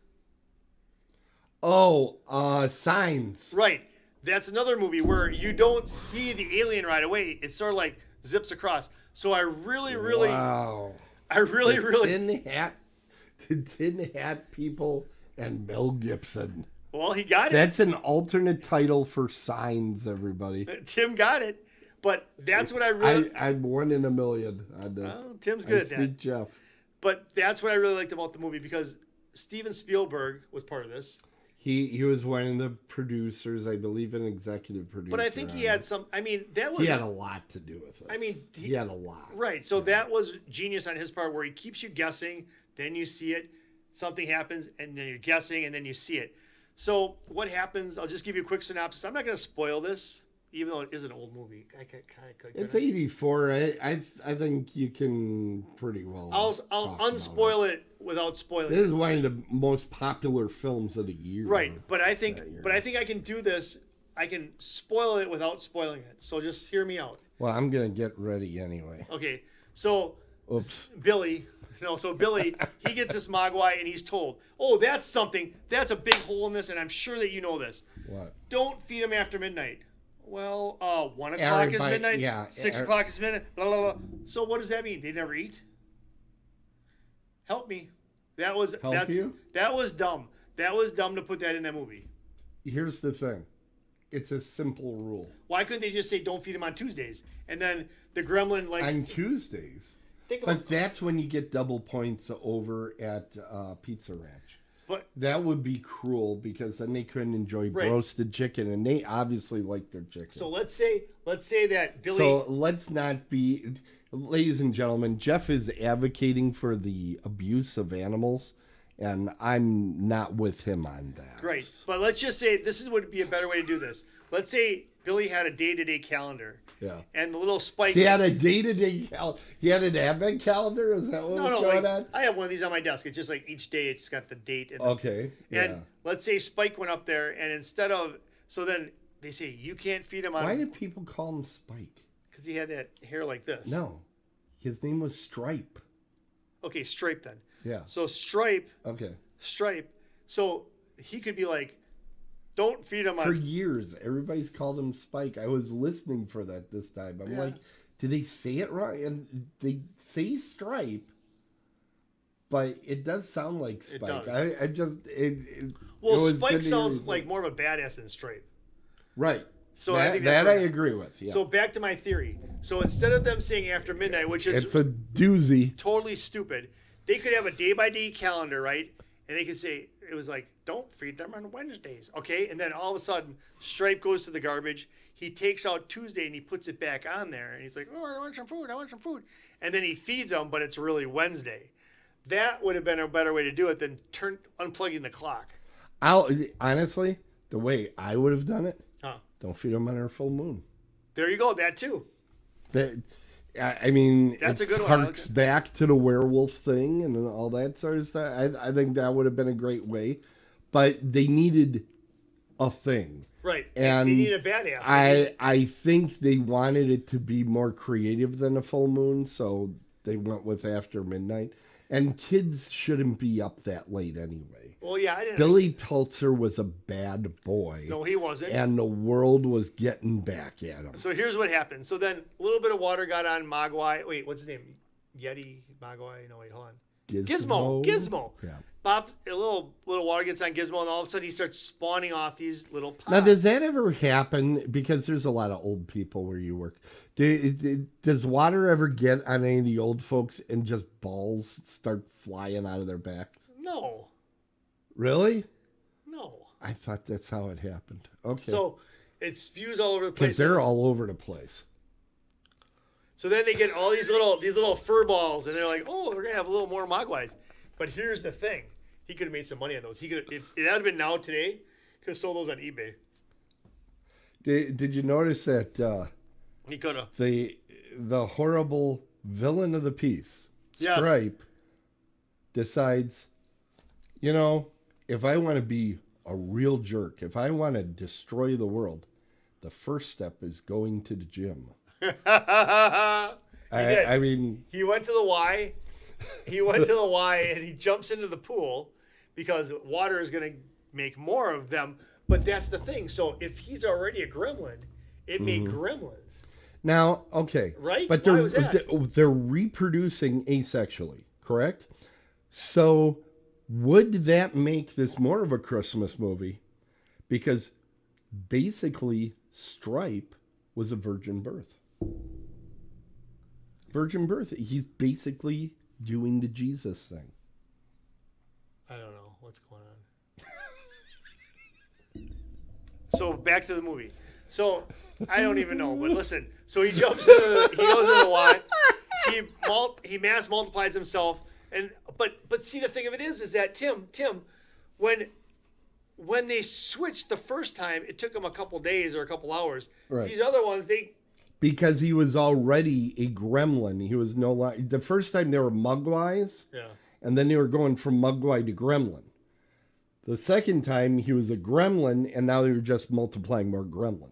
[SPEAKER 2] Oh, Signs.
[SPEAKER 1] Right. That's another movie where you don't see the alien right away. It sort of like zips across. So I really,
[SPEAKER 2] Wow.
[SPEAKER 1] really.
[SPEAKER 2] The Tin Hat People and Mel Gibson.
[SPEAKER 1] Well, he got it.
[SPEAKER 2] That's an alternate title for Signs, everybody.
[SPEAKER 1] Tim got it. But that's what I really.
[SPEAKER 2] I'm 1 in a million on this.
[SPEAKER 1] Well, Tim's good at that.
[SPEAKER 2] Sweet Jeff.
[SPEAKER 1] But that's what I really liked about the movie because Steven Spielberg was part of this.
[SPEAKER 2] He was one of the producers, I believe, an executive producer.
[SPEAKER 1] But I think he had some. I mean, that was.
[SPEAKER 2] He had a lot to do with it.
[SPEAKER 1] I mean,
[SPEAKER 2] he had a lot.
[SPEAKER 1] Right. So that was genius on his part, where he keeps you guessing, then you see it, something happens, and then you're guessing, and then you see it. So what happens? I'll just give you a quick synopsis. I'm not going to spoil this, even though it is an old movie. I could.
[SPEAKER 2] It's 84. I think you can pretty well.
[SPEAKER 1] I'll unspoil it without spoiling.
[SPEAKER 2] This is one of the most popular films of the year.
[SPEAKER 1] Right, but I think I can do this. I can spoil it without spoiling it. So just hear me out.
[SPEAKER 2] Well, I'm gonna get ready anyway.
[SPEAKER 1] Okay, so
[SPEAKER 2] Oops.
[SPEAKER 1] Billy, he gets this Mogwai and he's told, "Oh, that's something. That's a big hole in this, and I'm sure that you know this.
[SPEAKER 2] What?
[SPEAKER 1] Don't feed him after midnight." Well, 1 o'clock is
[SPEAKER 2] Everybody-
[SPEAKER 1] midnight.
[SPEAKER 2] yeah,
[SPEAKER 1] 6 o'clock is midnight. Blah blah blah. So what does that mean? They never eat? Help me. That was dumb. That was dumb to put that in that movie.
[SPEAKER 2] Here's the thing. It's a simple rule.
[SPEAKER 1] Why couldn't they just say don't feed him on Tuesdays? And then the gremlin
[SPEAKER 2] On Tuesdays.
[SPEAKER 1] think about
[SPEAKER 2] But that's when you get double points over at Pizza Ranch.
[SPEAKER 1] but
[SPEAKER 2] That would be cruel because then they couldn't enjoy
[SPEAKER 1] Right.
[SPEAKER 2] roasted chicken, and they obviously like their chicken.
[SPEAKER 1] so let's say that Billy
[SPEAKER 2] So let's not be, ladies and gentlemen, Jeff is advocating for the abuse of animals, and I'm not with him on that.
[SPEAKER 1] Great. But let's just say would be a better way to do this. Let's say Billy had a day-to-day calendar.
[SPEAKER 2] Yeah.
[SPEAKER 1] And the little spike.
[SPEAKER 2] He had a day-to-day calendar. He had an advent calendar? Is that what was going on?
[SPEAKER 1] I have one of these on my desk. It's just like each day it's got the date. And
[SPEAKER 2] Okay. Yeah.
[SPEAKER 1] And let's say Spike went up there, and instead of, so then they say, you can't feed him on.
[SPEAKER 2] Why did people call him Spike?
[SPEAKER 1] Because he had that hair like this.
[SPEAKER 2] No. His name was Stripe.
[SPEAKER 1] Okay, Stripe then.
[SPEAKER 2] Yeah.
[SPEAKER 1] So Stripe.
[SPEAKER 2] Okay.
[SPEAKER 1] So he could be like, don't feed him on.
[SPEAKER 2] For years, everybody's called him Spike. I was listening for that this time. I'm like, did they say it wrong? And they say Stripe, but it does sound like Spike.
[SPEAKER 1] It does.
[SPEAKER 2] Well,
[SPEAKER 1] Spike sounds like more of a badass than Stripe.
[SPEAKER 2] Right.
[SPEAKER 1] So
[SPEAKER 2] I
[SPEAKER 1] think that's
[SPEAKER 2] I
[SPEAKER 1] right.
[SPEAKER 2] agree with. Yeah.
[SPEAKER 1] So back to my theory. So instead of them saying after midnight, which is
[SPEAKER 2] it's a doozy.
[SPEAKER 1] totally stupid, they could have a day-by-day calendar, right? And they could say, it was like, don't feed them on Wednesdays, okay? And then all of a sudden, Stripe goes to the garbage. He takes out Tuesday and he puts it back on there. And he's like, oh, I want some food. And then he feeds them, but it's really Wednesday. That would have been a better way to do it than unplugging the clock.
[SPEAKER 2] Honestly, the way I would have done it,
[SPEAKER 1] Huh.
[SPEAKER 2] don't feed them on our full moon.
[SPEAKER 1] There you go, that too.
[SPEAKER 2] I mean,
[SPEAKER 1] That's a
[SPEAKER 2] it
[SPEAKER 1] good one. I like
[SPEAKER 2] harks
[SPEAKER 1] it.
[SPEAKER 2] back to the werewolf thing and all that sort of stuff. I think that would have been a great way, but they needed a thing.
[SPEAKER 1] Right.
[SPEAKER 2] And
[SPEAKER 1] they need a badass.
[SPEAKER 2] I think they wanted it to be more creative than a full moon, so they went with after midnight. And kids shouldn't be up that late anyway.
[SPEAKER 1] Well, yeah, I didn't.
[SPEAKER 2] Billy Peltzer was a bad boy.
[SPEAKER 1] No, he wasn't.
[SPEAKER 2] And the world was getting back at him.
[SPEAKER 1] So here's what happened. So then a little bit of water got on Mogwai. Wait, what's his name? Yeti? Mogwai? No, wait, hold on. Gizmo.
[SPEAKER 2] Yeah.
[SPEAKER 1] Bob, a little water gets on Gizmo, and all of a sudden he starts spawning off these little pods.
[SPEAKER 2] Now, does that ever happen? Because there's a lot of old people where you work. Does water ever get on any of the old folks and just balls start flying out of their backs?
[SPEAKER 1] No.
[SPEAKER 2] Really?
[SPEAKER 1] No.
[SPEAKER 2] I thought that's how it happened. Okay.
[SPEAKER 1] So it spews all over the
[SPEAKER 2] Because
[SPEAKER 1] place.
[SPEAKER 2] they're all over the place.
[SPEAKER 1] So then they get all these little fur balls, and they're like, oh, we're gonna have a little more Mogwais. But here's the thing: he could have made some money on those. He could, if it had been now today, could have sold those on eBay.
[SPEAKER 2] Did you notice that
[SPEAKER 1] He could have.
[SPEAKER 2] the horrible villain of the piece,
[SPEAKER 1] Yes.
[SPEAKER 2] Stripe, decides, you know, if I want to be a real jerk, if I want to destroy the world, the first step is going to the gym. I mean,
[SPEAKER 1] he went to the Y. He went to the Y and he jumps into the pool because water is going to make more of them. But that's the thing. So if he's already a gremlin, it made gremlins.
[SPEAKER 2] Now, okay.
[SPEAKER 1] Right?
[SPEAKER 2] But
[SPEAKER 1] Why was that?
[SPEAKER 2] they're reproducing asexually, correct? So would that make this more of a Christmas movie? Because basically Stripe was a virgin birth. Virgin birth. He's basically doing the Jesus thing.
[SPEAKER 1] I don't know what's going on. So back to the movie. So I don't even know, but listen. So he jumps into he goes into the Y. He mass multiplies himself, and but see, the thing of it is that Tim, when they switched the first time, it took him a couple days or a couple hours.
[SPEAKER 2] Right.
[SPEAKER 1] These other ones,
[SPEAKER 2] because he was already a gremlin. He was no longer. The first time they were Mugwais,
[SPEAKER 1] yeah.
[SPEAKER 2] and then they were going from Mugwai to gremlin. The second time he was a gremlin, and now they were just multiplying more gremlins.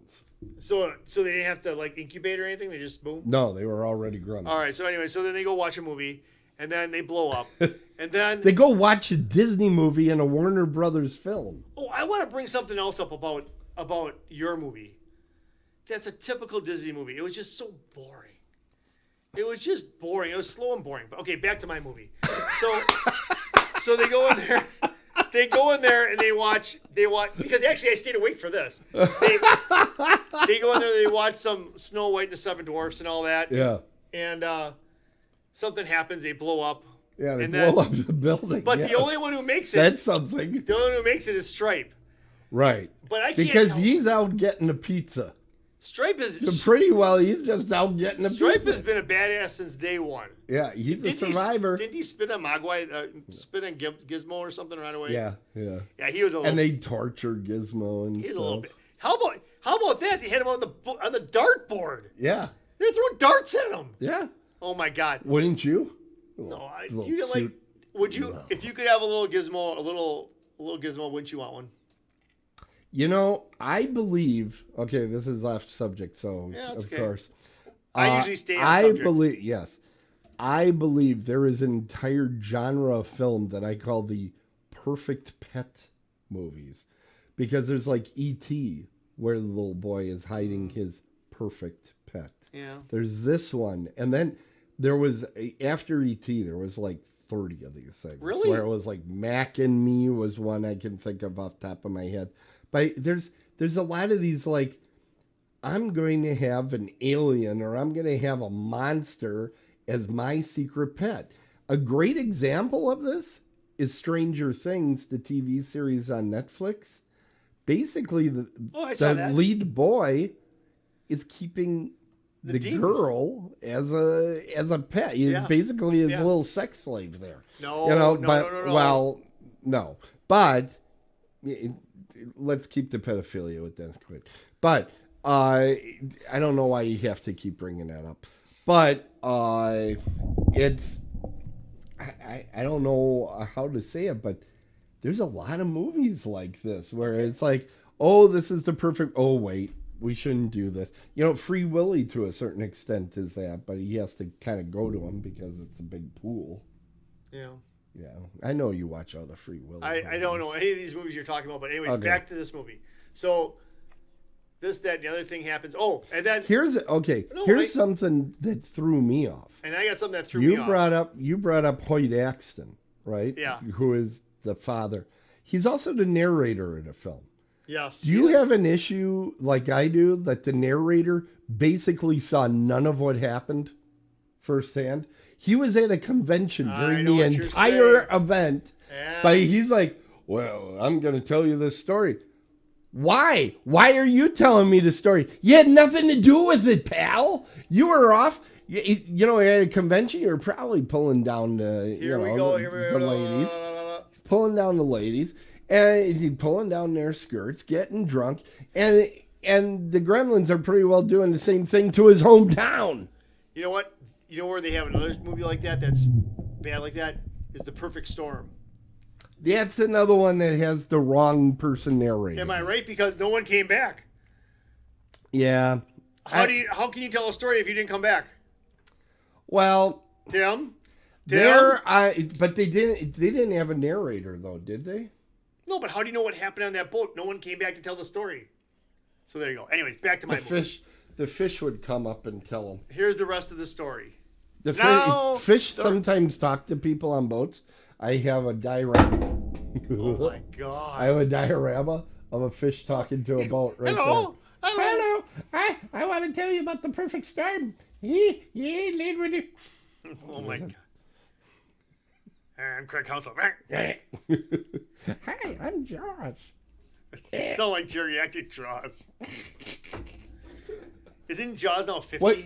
[SPEAKER 1] So they didn't have to like incubate or anything. They just boom.
[SPEAKER 2] No, they were already gremlins.
[SPEAKER 1] All right. So anyway, so then they go watch a movie, and then they blow up, and then
[SPEAKER 2] They go watch a Disney movie and a Warner Brothers film.
[SPEAKER 1] Oh, I want to bring something else up about your movie. That's a typical Disney movie. It was just so boring. It was just boring. It was slow and boring. But okay, back to my movie. So they go in there. They go in there and they watch because actually I stayed awake for this. They go in there, they watch some Snow White and the Seven Dwarfs and all that.
[SPEAKER 2] Yeah.
[SPEAKER 1] And something happens, they blow up.
[SPEAKER 2] Yeah, they
[SPEAKER 1] and
[SPEAKER 2] blow up the building.
[SPEAKER 1] But
[SPEAKER 2] yes.
[SPEAKER 1] the only one who makes it
[SPEAKER 2] That's something.
[SPEAKER 1] The only one who makes it is Stripe.
[SPEAKER 2] Right.
[SPEAKER 1] But I can't
[SPEAKER 2] because
[SPEAKER 1] help
[SPEAKER 2] he's out getting a pizza.
[SPEAKER 1] Stripe is
[SPEAKER 2] So pretty well, he's just out getting a
[SPEAKER 1] Stripe
[SPEAKER 2] pizza.
[SPEAKER 1] has been a badass since day one.
[SPEAKER 2] Yeah, he's a survivor.
[SPEAKER 1] Didn't he spit on Mogwai, spit on Gizmo or something right away?
[SPEAKER 2] Yeah.
[SPEAKER 1] Yeah, he was a little.
[SPEAKER 2] And they torture Gizmo and
[SPEAKER 1] he's
[SPEAKER 2] stuff.
[SPEAKER 1] a little bit. How about that? They had him on the dartboard.
[SPEAKER 2] Yeah.
[SPEAKER 1] They're throwing darts at him.
[SPEAKER 2] Yeah.
[SPEAKER 1] Oh my God.
[SPEAKER 2] Wouldn't you?
[SPEAKER 1] No,
[SPEAKER 2] Little
[SPEAKER 1] you like.
[SPEAKER 2] cute-
[SPEAKER 1] Would you,
[SPEAKER 2] No.
[SPEAKER 1] if you could have a little Gizmo, a little Gizmo? Wouldn't you want one?
[SPEAKER 2] You know, I believe. Okay, this is off subject, so
[SPEAKER 1] Yeah, that's
[SPEAKER 2] of
[SPEAKER 1] okay.
[SPEAKER 2] course.
[SPEAKER 1] I usually stay on subject.
[SPEAKER 2] I believe there is an entire genre of film that I call the perfect pet movies, because there's like E.T., where the little boy is hiding his perfect pet.
[SPEAKER 1] Yeah.
[SPEAKER 2] There's this one, and then there was after E.T. there was like 30 of these things.
[SPEAKER 1] Really?
[SPEAKER 2] Where it was like Mac and Me was one I can think of off the top of my head. But there's a lot of these, like, I'm going to have an alien or I'm going to have a monster as my secret pet. A great example of this is Stranger Things, the TV series on Netflix. Basically,
[SPEAKER 1] I saw that.
[SPEAKER 2] lead boy is keeping the
[SPEAKER 1] demon.
[SPEAKER 2] girl as a pet. He's
[SPEAKER 1] Yeah.
[SPEAKER 2] basically his
[SPEAKER 1] Yeah.
[SPEAKER 2] little sex slave there.
[SPEAKER 1] No,
[SPEAKER 2] no.
[SPEAKER 1] no.
[SPEAKER 2] Well, no. But let's keep the pedophilia with Dennis Quaid. But I don't know why you have to keep bringing that up. But it's I don't know how to say it, but there's a lot of movies like this where it's like, oh, this is the perfect. Oh, wait, we shouldn't do this. You know, Free Willy to a certain extent is that, but he has to kind of go to him because it's a big pool.
[SPEAKER 1] Yeah.
[SPEAKER 2] Yeah, I know you watch all the Free Willy.
[SPEAKER 1] I don't know any of these movies you're talking about, but anyways,
[SPEAKER 2] Okay.
[SPEAKER 1] back to this movie. So this, that, and the other thing happens. Oh, and then
[SPEAKER 2] Here's
[SPEAKER 1] wait.
[SPEAKER 2] something that threw me off.
[SPEAKER 1] and I got something that threw me off.
[SPEAKER 2] You brought up Hoyt Axton, right?
[SPEAKER 1] Yeah.
[SPEAKER 2] Who is the father? He's also the narrator in the film.
[SPEAKER 1] Yes.
[SPEAKER 2] Do you have an issue like I do that the narrator basically saw none of what happened firsthand? He was at a convention during the entire event,
[SPEAKER 1] Yeah.
[SPEAKER 2] but he's like, well, I'm going to tell you this story. Why? Why are you telling me the story? You had nothing to do with it, pal. You were off. You know, at a convention, you were probably pulling down the,
[SPEAKER 1] Here we
[SPEAKER 2] the
[SPEAKER 1] go.
[SPEAKER 2] ladies. Pulling down the ladies. And he's pulling down their skirts, getting drunk. And the Gremlins are pretty well doing the same thing to his hometown.
[SPEAKER 1] You know what? You know where they have another movie like that that's bad like that? Is The Perfect Storm.
[SPEAKER 2] That's another one that has the wrong person narrating.
[SPEAKER 1] Am I right? Because no one came back.
[SPEAKER 2] Yeah.
[SPEAKER 1] How can you tell a story if you didn't come back?
[SPEAKER 2] Well,
[SPEAKER 1] Tim?
[SPEAKER 2] But they didn't have a narrator though, did they?
[SPEAKER 1] No, but how do you know what happened on that boat? No one came back to tell the story. So there you go. Anyways, back to my movie.
[SPEAKER 2] The fish would come up and tell them.
[SPEAKER 1] Here's the rest of the story.
[SPEAKER 2] Fish sometimes talk to people on boats. I have a diorama.
[SPEAKER 1] Oh my God.
[SPEAKER 2] I have a diorama of a fish talking to a boat right
[SPEAKER 1] Hello.
[SPEAKER 2] there. Hello. I want to tell you about the perfect storm. Lead with it.
[SPEAKER 1] Oh my God. I'm Craig Council.
[SPEAKER 2] Hi, I'm Jaws.
[SPEAKER 1] You sound like geriatric Jaws. Isn't Jaws now 50?
[SPEAKER 2] What?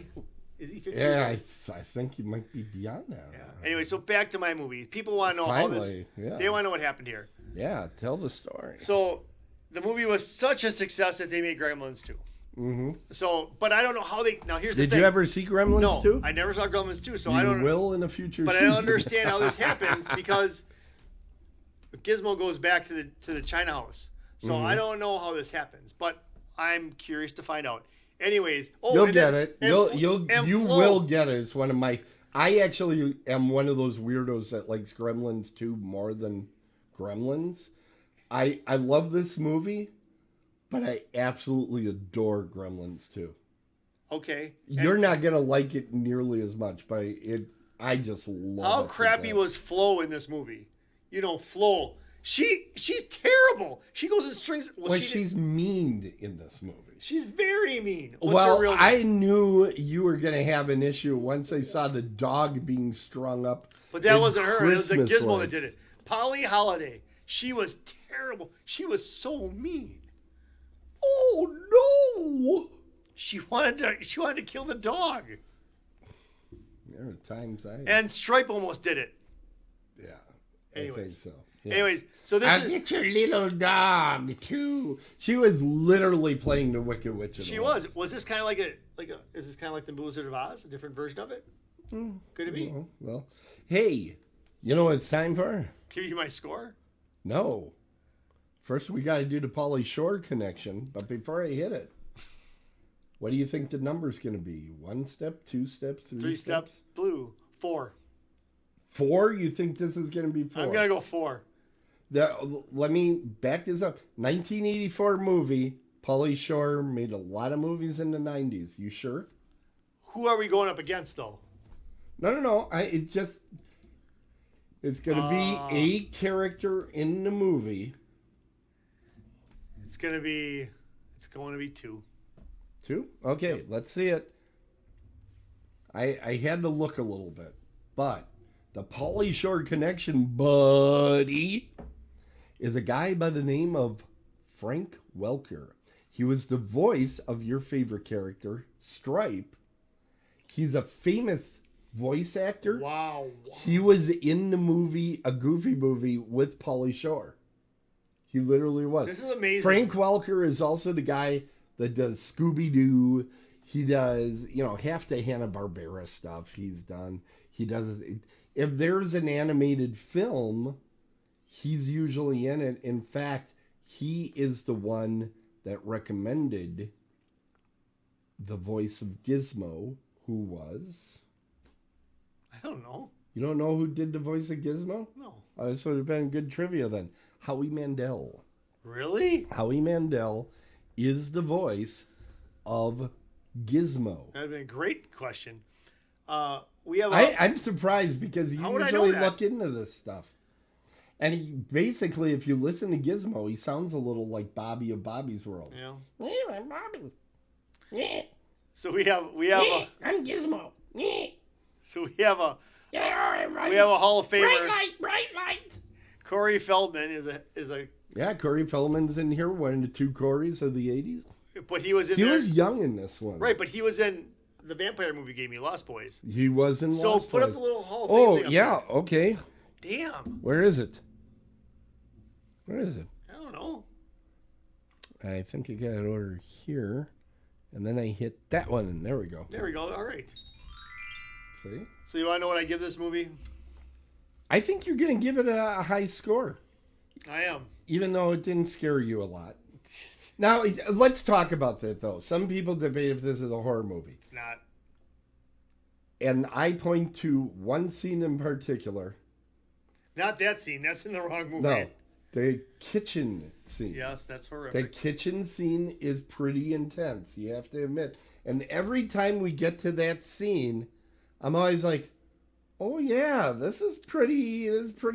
[SPEAKER 1] Is he 50?
[SPEAKER 2] Yeah, I think he might be beyond that.
[SPEAKER 1] Yeah. Anyway, so back to my movie. People want to know how this.
[SPEAKER 2] Yeah.
[SPEAKER 1] They want to know what happened here.
[SPEAKER 2] Yeah, tell the story.
[SPEAKER 1] So, the movie was such a success that they made Gremlins 2.
[SPEAKER 2] Mm-hmm.
[SPEAKER 1] So, but I don't know how they. Now, here's the thing.
[SPEAKER 2] Did you ever see Gremlins 2?
[SPEAKER 1] No, I never saw Gremlins 2, so
[SPEAKER 2] you
[SPEAKER 1] I don't.
[SPEAKER 2] will in a future
[SPEAKER 1] But
[SPEAKER 2] season.
[SPEAKER 1] I don't understand how this happens because Gizmo goes back to the China house. So I don't know how this happens, but I'm curious to find out. Anyways,
[SPEAKER 2] you'll get it. You
[SPEAKER 1] Flo,
[SPEAKER 2] will get it. It's one of my. I actually am one of those weirdos that likes Gremlins 2 more than Gremlins. I love this movie, but I absolutely adore Gremlins 2.
[SPEAKER 1] Okay.
[SPEAKER 2] You're not gonna like it nearly as much, but I just love it.
[SPEAKER 1] How crappy was Flo in this movie? You know, Flo. She's terrible. She goes and strings.
[SPEAKER 2] Well, she's mean in this movie.
[SPEAKER 1] She's very mean. What's her real name?
[SPEAKER 2] I knew you were going to have an issue once I saw the dog being strung up.
[SPEAKER 1] But that wasn't her. It was the
[SPEAKER 2] Christmas
[SPEAKER 1] Gizmo that
[SPEAKER 2] lights.
[SPEAKER 1] did it. Polly Holiday. She was terrible. She was so mean.
[SPEAKER 2] Oh no!
[SPEAKER 1] She wanted to kill the dog.
[SPEAKER 2] There are times
[SPEAKER 1] And Stripe almost did it.
[SPEAKER 2] Yeah.
[SPEAKER 1] Anyways.
[SPEAKER 2] I think so. Yeah.
[SPEAKER 1] Anyways, so this
[SPEAKER 2] I'll
[SPEAKER 1] is.
[SPEAKER 2] get your little dog too. She was literally playing the Wicked Witch.
[SPEAKER 1] She was. Was this kind of like is this kind of like the Wizard of Oz, a different version of it? Could it be?
[SPEAKER 2] Well, hey, you know what it's time for?
[SPEAKER 1] Give you my score.
[SPEAKER 2] No. First, we got to do the Pauly Shore connection. But before I hit it, what do you think the number's going to be? 1 step, 2 steps, 3 steps?
[SPEAKER 1] Blue. 4.
[SPEAKER 2] 4? You think this is going to be 4?
[SPEAKER 1] I'm gonna go 4.
[SPEAKER 2] Let me back this up. 1984 movie. Pauly Shore made a lot of movies in the 90s. You sure?
[SPEAKER 1] Who are we going up against, though?
[SPEAKER 2] No. It's going to be a character in the movie.
[SPEAKER 1] It's going to be 2.
[SPEAKER 2] 2? Okay, Let's see it. I had to look a little bit, but the Pauly Shore connection, buddy, is a guy by the name of Frank Welker. He was the voice of your favorite character, Stripe. He's a famous voice actor.
[SPEAKER 1] Wow.
[SPEAKER 2] He was in the movie, a Goofy movie with Pauly Shore. He literally was.
[SPEAKER 1] This is amazing.
[SPEAKER 2] Frank Welker is also the guy that does Scooby-Doo. He does, half the Hanna-Barbera stuff he's done. He does, if there's an animated film, he's usually in it. In fact, he is the one that recommended the voice of Gizmo, who was...
[SPEAKER 1] I don't know.
[SPEAKER 2] You don't know who did the voice of Gizmo?
[SPEAKER 1] No.
[SPEAKER 2] Oh, this would have been good trivia then. Howie Mandel.
[SPEAKER 1] Really?
[SPEAKER 2] Howie Mandel is the voice of Gizmo.
[SPEAKER 1] That'd been a great question. We have.
[SPEAKER 2] I'm surprised because you
[SPEAKER 1] How would I know
[SPEAKER 2] usually
[SPEAKER 1] that?
[SPEAKER 2] look into this stuff. And he basically, if you listen to Gizmo, he sounds a little like Bobby of Bobby's World.
[SPEAKER 1] Yeah.
[SPEAKER 2] Yeah, I'm Bobby. Yeah.
[SPEAKER 1] So we have
[SPEAKER 2] I'm Gizmo. Yeah.
[SPEAKER 1] So we have a
[SPEAKER 2] Yeah,
[SPEAKER 1] we have a Hall of Famer.
[SPEAKER 2] bright light.
[SPEAKER 1] Corey Feldman is a
[SPEAKER 2] Yeah, Corey Feldman's in here, one of the 2 Coreys of the 80s.
[SPEAKER 1] but he was in
[SPEAKER 2] He
[SPEAKER 1] there.
[SPEAKER 2] was young in this one.
[SPEAKER 1] Right, but he was in the vampire movie gave me Lost Boys.
[SPEAKER 2] He was in
[SPEAKER 1] So
[SPEAKER 2] Lost
[SPEAKER 1] put up
[SPEAKER 2] Boys.
[SPEAKER 1] the little Hall of Fame
[SPEAKER 2] Oh,
[SPEAKER 1] thing up
[SPEAKER 2] yeah, okay.
[SPEAKER 1] there. Damn.
[SPEAKER 2] Where is it? Where is it?
[SPEAKER 1] I don't know.
[SPEAKER 2] I think I got it over here. And then I hit that one, and there we go.
[SPEAKER 1] There we go. All right.
[SPEAKER 2] See?
[SPEAKER 1] So you want to know what I give this movie?
[SPEAKER 2] I think you're going to give it a high score.
[SPEAKER 1] I am.
[SPEAKER 2] even though it didn't scare you a lot. Now, let's talk about that, though. Some people debate if this is a horror movie.
[SPEAKER 1] It's not.
[SPEAKER 2] And I point to one scene in particular.
[SPEAKER 1] Not that scene. That's in the wrong movie.
[SPEAKER 2] No, the kitchen scene.
[SPEAKER 1] Yes, that's
[SPEAKER 2] The
[SPEAKER 1] horrific.
[SPEAKER 2] kitchen scene is pretty intense, you have to admit. And every time we get to that scene, I'm always like, oh yeah, this is pretty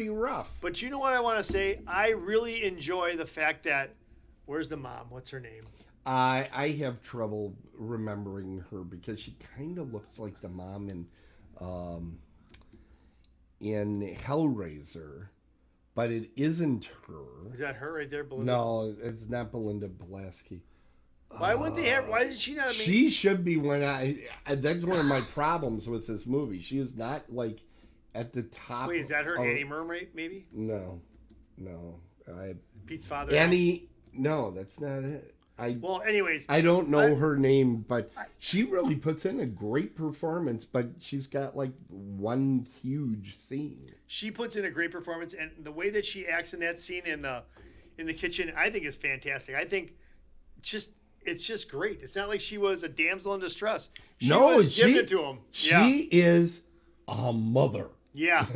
[SPEAKER 2] rough.
[SPEAKER 1] But you know what I want to say? I really enjoy the fact that, where's the mom? What's her name?
[SPEAKER 2] I have trouble remembering her because she kind of looks like the mom in Hellraiser, but it isn't her.
[SPEAKER 1] Is that her right there, Belinda?
[SPEAKER 2] No, it's not Belinda Blasky.
[SPEAKER 1] Why wouldn't they have? Why is she not?
[SPEAKER 2] She should be when that's one of my problems with this movie. She is not like at the top.
[SPEAKER 1] Wait, is that her?
[SPEAKER 2] of-
[SPEAKER 1] Annie Mermaid, maybe?
[SPEAKER 2] No.
[SPEAKER 1] Pete's father.
[SPEAKER 2] Annie. No, that's not it.
[SPEAKER 1] Well, anyways,
[SPEAKER 2] I don't know her name, but she really puts in a great performance. But she's got like one huge scene.
[SPEAKER 1] she puts in a great performance, and the way that she acts in that scene in the kitchen, I think is fantastic. I think it's just great. It's not like she was a damsel in distress. She was giving it to him.
[SPEAKER 2] She is a mother.
[SPEAKER 1] Yeah.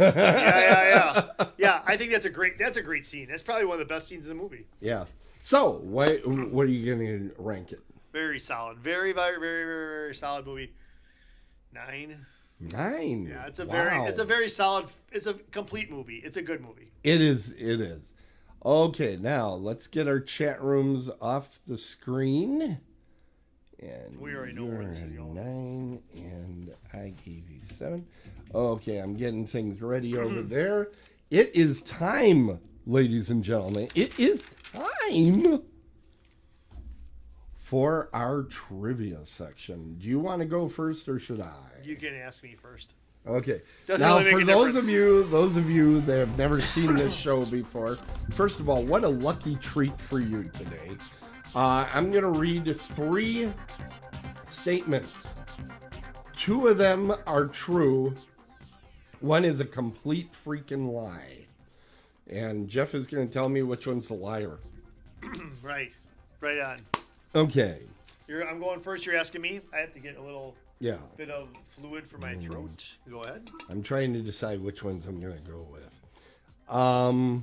[SPEAKER 1] Yeah. I think that's a great scene. That's probably one of the best scenes in the movie.
[SPEAKER 2] Yeah. So, what are you going to rank it?
[SPEAKER 1] Very solid. Very, very, very, very, very solid movie. 9.
[SPEAKER 2] 9.
[SPEAKER 1] Yeah, it's a very solid. It's a complete movie. It's a good movie.
[SPEAKER 2] It is. Okay, now let's get our chat rooms off the screen. And
[SPEAKER 1] We already know where
[SPEAKER 2] you're
[SPEAKER 1] this is
[SPEAKER 2] at
[SPEAKER 1] going.
[SPEAKER 2] 9, and I gave you 7. Okay, I'm getting things ready over there. It is time, ladies and gentlemen. It is time for our trivia section. Do you want to go first, or should I?
[SPEAKER 1] You can ask me first.
[SPEAKER 2] Okay.
[SPEAKER 1] Doesn't
[SPEAKER 2] Now,
[SPEAKER 1] really make
[SPEAKER 2] for
[SPEAKER 1] a
[SPEAKER 2] those
[SPEAKER 1] difference.
[SPEAKER 2] of you that have never seen this show before, first of all, what a lucky treat for you today. I'm going to read 3 statements. 2 of them are true. 1 is a complete freaking lie. And Jeff is going to tell me which one's the liar.
[SPEAKER 1] Right on.
[SPEAKER 2] Okay.
[SPEAKER 1] I'm going first. You're asking me. I have to get a little
[SPEAKER 2] Yeah.
[SPEAKER 1] bit of fluid for my throat. Go ahead.
[SPEAKER 2] I'm trying to decide which ones I'm going to go with.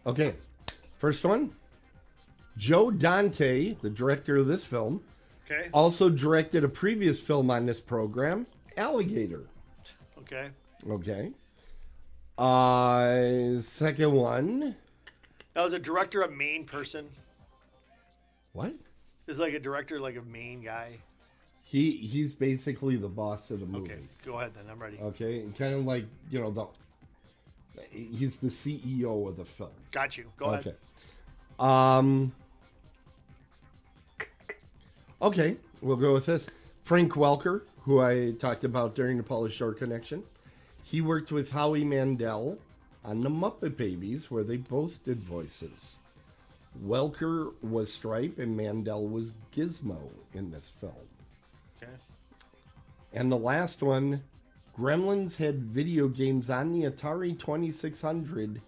[SPEAKER 2] Okay. First one. Joe Dante, the director of this film,
[SPEAKER 1] Okay.
[SPEAKER 2] also directed a previous film on this program, Alligator.
[SPEAKER 1] Okay.
[SPEAKER 2] Okay. Second one.
[SPEAKER 1] Now, is a director a main person?
[SPEAKER 2] What?
[SPEAKER 1] Is like a director like a main guy?
[SPEAKER 2] He's basically the boss of the movie.
[SPEAKER 1] Okay. Go ahead then. I'm ready.
[SPEAKER 2] Okay. And kind of like, he's the CEO of the film.
[SPEAKER 1] Got you. Go ahead.
[SPEAKER 2] Okay. Okay, we'll go with this. Frank Welker, who I talked about during the Polish Shore Connection. He worked with Howie Mandel on the Muppet Babies, where they both did voices. Welker was Stripe and Mandel was Gizmo in this film.
[SPEAKER 1] Okay.
[SPEAKER 2] And the last one, Gremlins had video games on the Atari 2600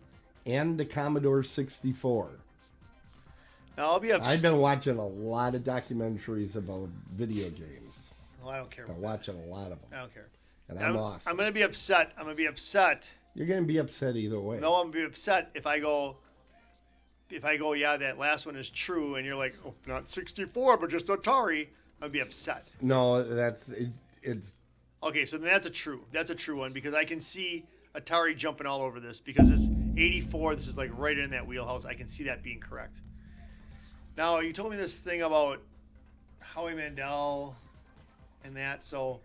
[SPEAKER 2] and the Commodore 64.
[SPEAKER 1] Now I'll be upset.
[SPEAKER 2] I've been watching a lot of documentaries about video games.
[SPEAKER 1] Well, I don't care.
[SPEAKER 2] I'm
[SPEAKER 1] About that.
[SPEAKER 2] watching a lot of them.
[SPEAKER 1] I don't care.
[SPEAKER 2] And I'm awesome.
[SPEAKER 1] I'm gonna be upset.
[SPEAKER 2] You're going to be upset either way.
[SPEAKER 1] No, I'm gonna be upset if I go, yeah, that last one is true, and you're like, oh, not 64, but just Atari. I'd be upset.
[SPEAKER 2] No, it's
[SPEAKER 1] Okay, so then that's a true one, because I can see Atari jumping all over this, because it's 84. This is like right in that wheelhouse. I can see that being correct. Now, you told me this thing about Howie Mandel and that, so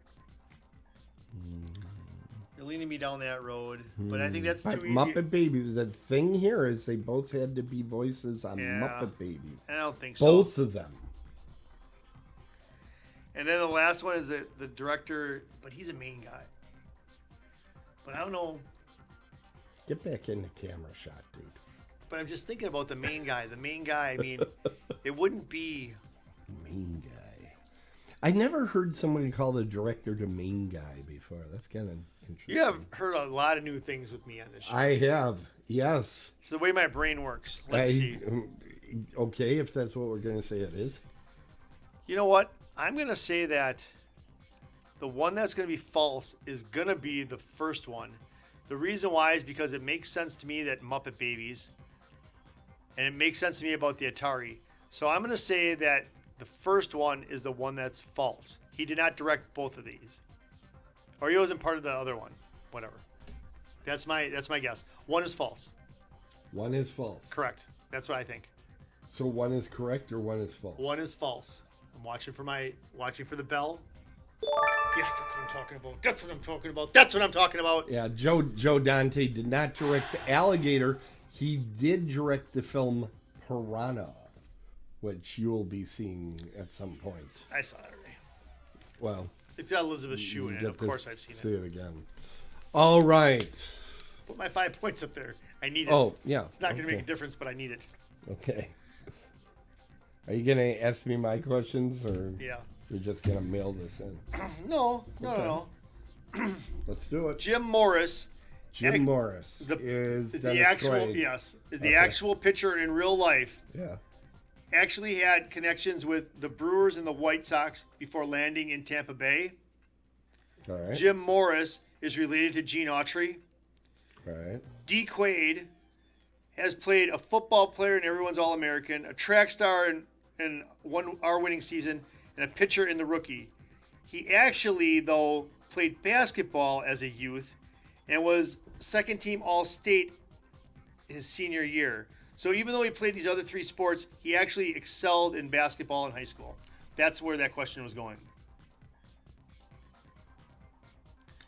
[SPEAKER 1] you're leading me down that road, but I think that's
[SPEAKER 2] But
[SPEAKER 1] too easy.
[SPEAKER 2] Muppet Babies. The thing here is they both had to be voices on
[SPEAKER 1] Yeah.
[SPEAKER 2] Muppet Babies.
[SPEAKER 1] I don't think so.
[SPEAKER 2] Both of them.
[SPEAKER 1] And then the last one is the director, but he's a main guy. But I don't know.
[SPEAKER 2] Get back in the camera shot, dude.
[SPEAKER 1] But I'm just thinking about the main guy. The main guy, I mean, it wouldn't be.
[SPEAKER 2] Main guy. I never heard somebody call the director the main guy before. That's kind of interesting.
[SPEAKER 1] You have heard a lot of new things with me on this show.
[SPEAKER 2] I have, yes.
[SPEAKER 1] It's the way my brain works. Let's see.
[SPEAKER 2] Okay, if that's what we're going to say it is.
[SPEAKER 1] You know what? I'm going to say that the one that's going to be false is going to be the first one. The reason why is because it makes sense to me that Muppet Babies, and it makes sense to me about the Atari. So I'm going to say that the first one is the one that's false. He did not direct both of these. Or he wasn't part of the other one. Whatever. That's my guess. One is false.
[SPEAKER 2] One is false.
[SPEAKER 1] Correct. That's what I think.
[SPEAKER 2] So one is correct or one is false?
[SPEAKER 1] One is false. I'm watching for the bell. Yes, that's what I'm talking about. That's what I'm talking about. That's what I'm talking about.
[SPEAKER 2] Yeah, Joe Dante did not direct Alligator. He did direct the film Piranha, which you will be seeing at some point.
[SPEAKER 1] I saw that already.
[SPEAKER 2] Well,
[SPEAKER 1] it's got Elizabeth Shue in it. Of course I've seen it.
[SPEAKER 2] See it again. All right.
[SPEAKER 1] Put my 5 points up there. I need it.
[SPEAKER 2] Oh, yeah.
[SPEAKER 1] It's not going to make a difference, but I need it.
[SPEAKER 2] Okay. Are you going to ask me my questions, or
[SPEAKER 1] yeah,
[SPEAKER 2] you're just going to mail this in?
[SPEAKER 1] No.
[SPEAKER 2] Let's do it.
[SPEAKER 1] Jim Morris.
[SPEAKER 2] Jim Morris is
[SPEAKER 1] the actual
[SPEAKER 2] Quaid.
[SPEAKER 1] Yes, the actual pitcher in real life.
[SPEAKER 2] Yeah.
[SPEAKER 1] Actually had connections with the Brewers and the White Sox before landing in Tampa Bay.
[SPEAKER 2] All right.
[SPEAKER 1] Jim Morris is related to Gene Autry.
[SPEAKER 2] All right.
[SPEAKER 1] D. Quaid has played a football player in Everyone's All-American, a track star in our winning season, and a pitcher in The Rookie. He actually, though, played basketball as a youth and was second-team All-State his senior year. So even though he played these other 3 sports, he actually excelled in basketball in high school. That's where that question was going.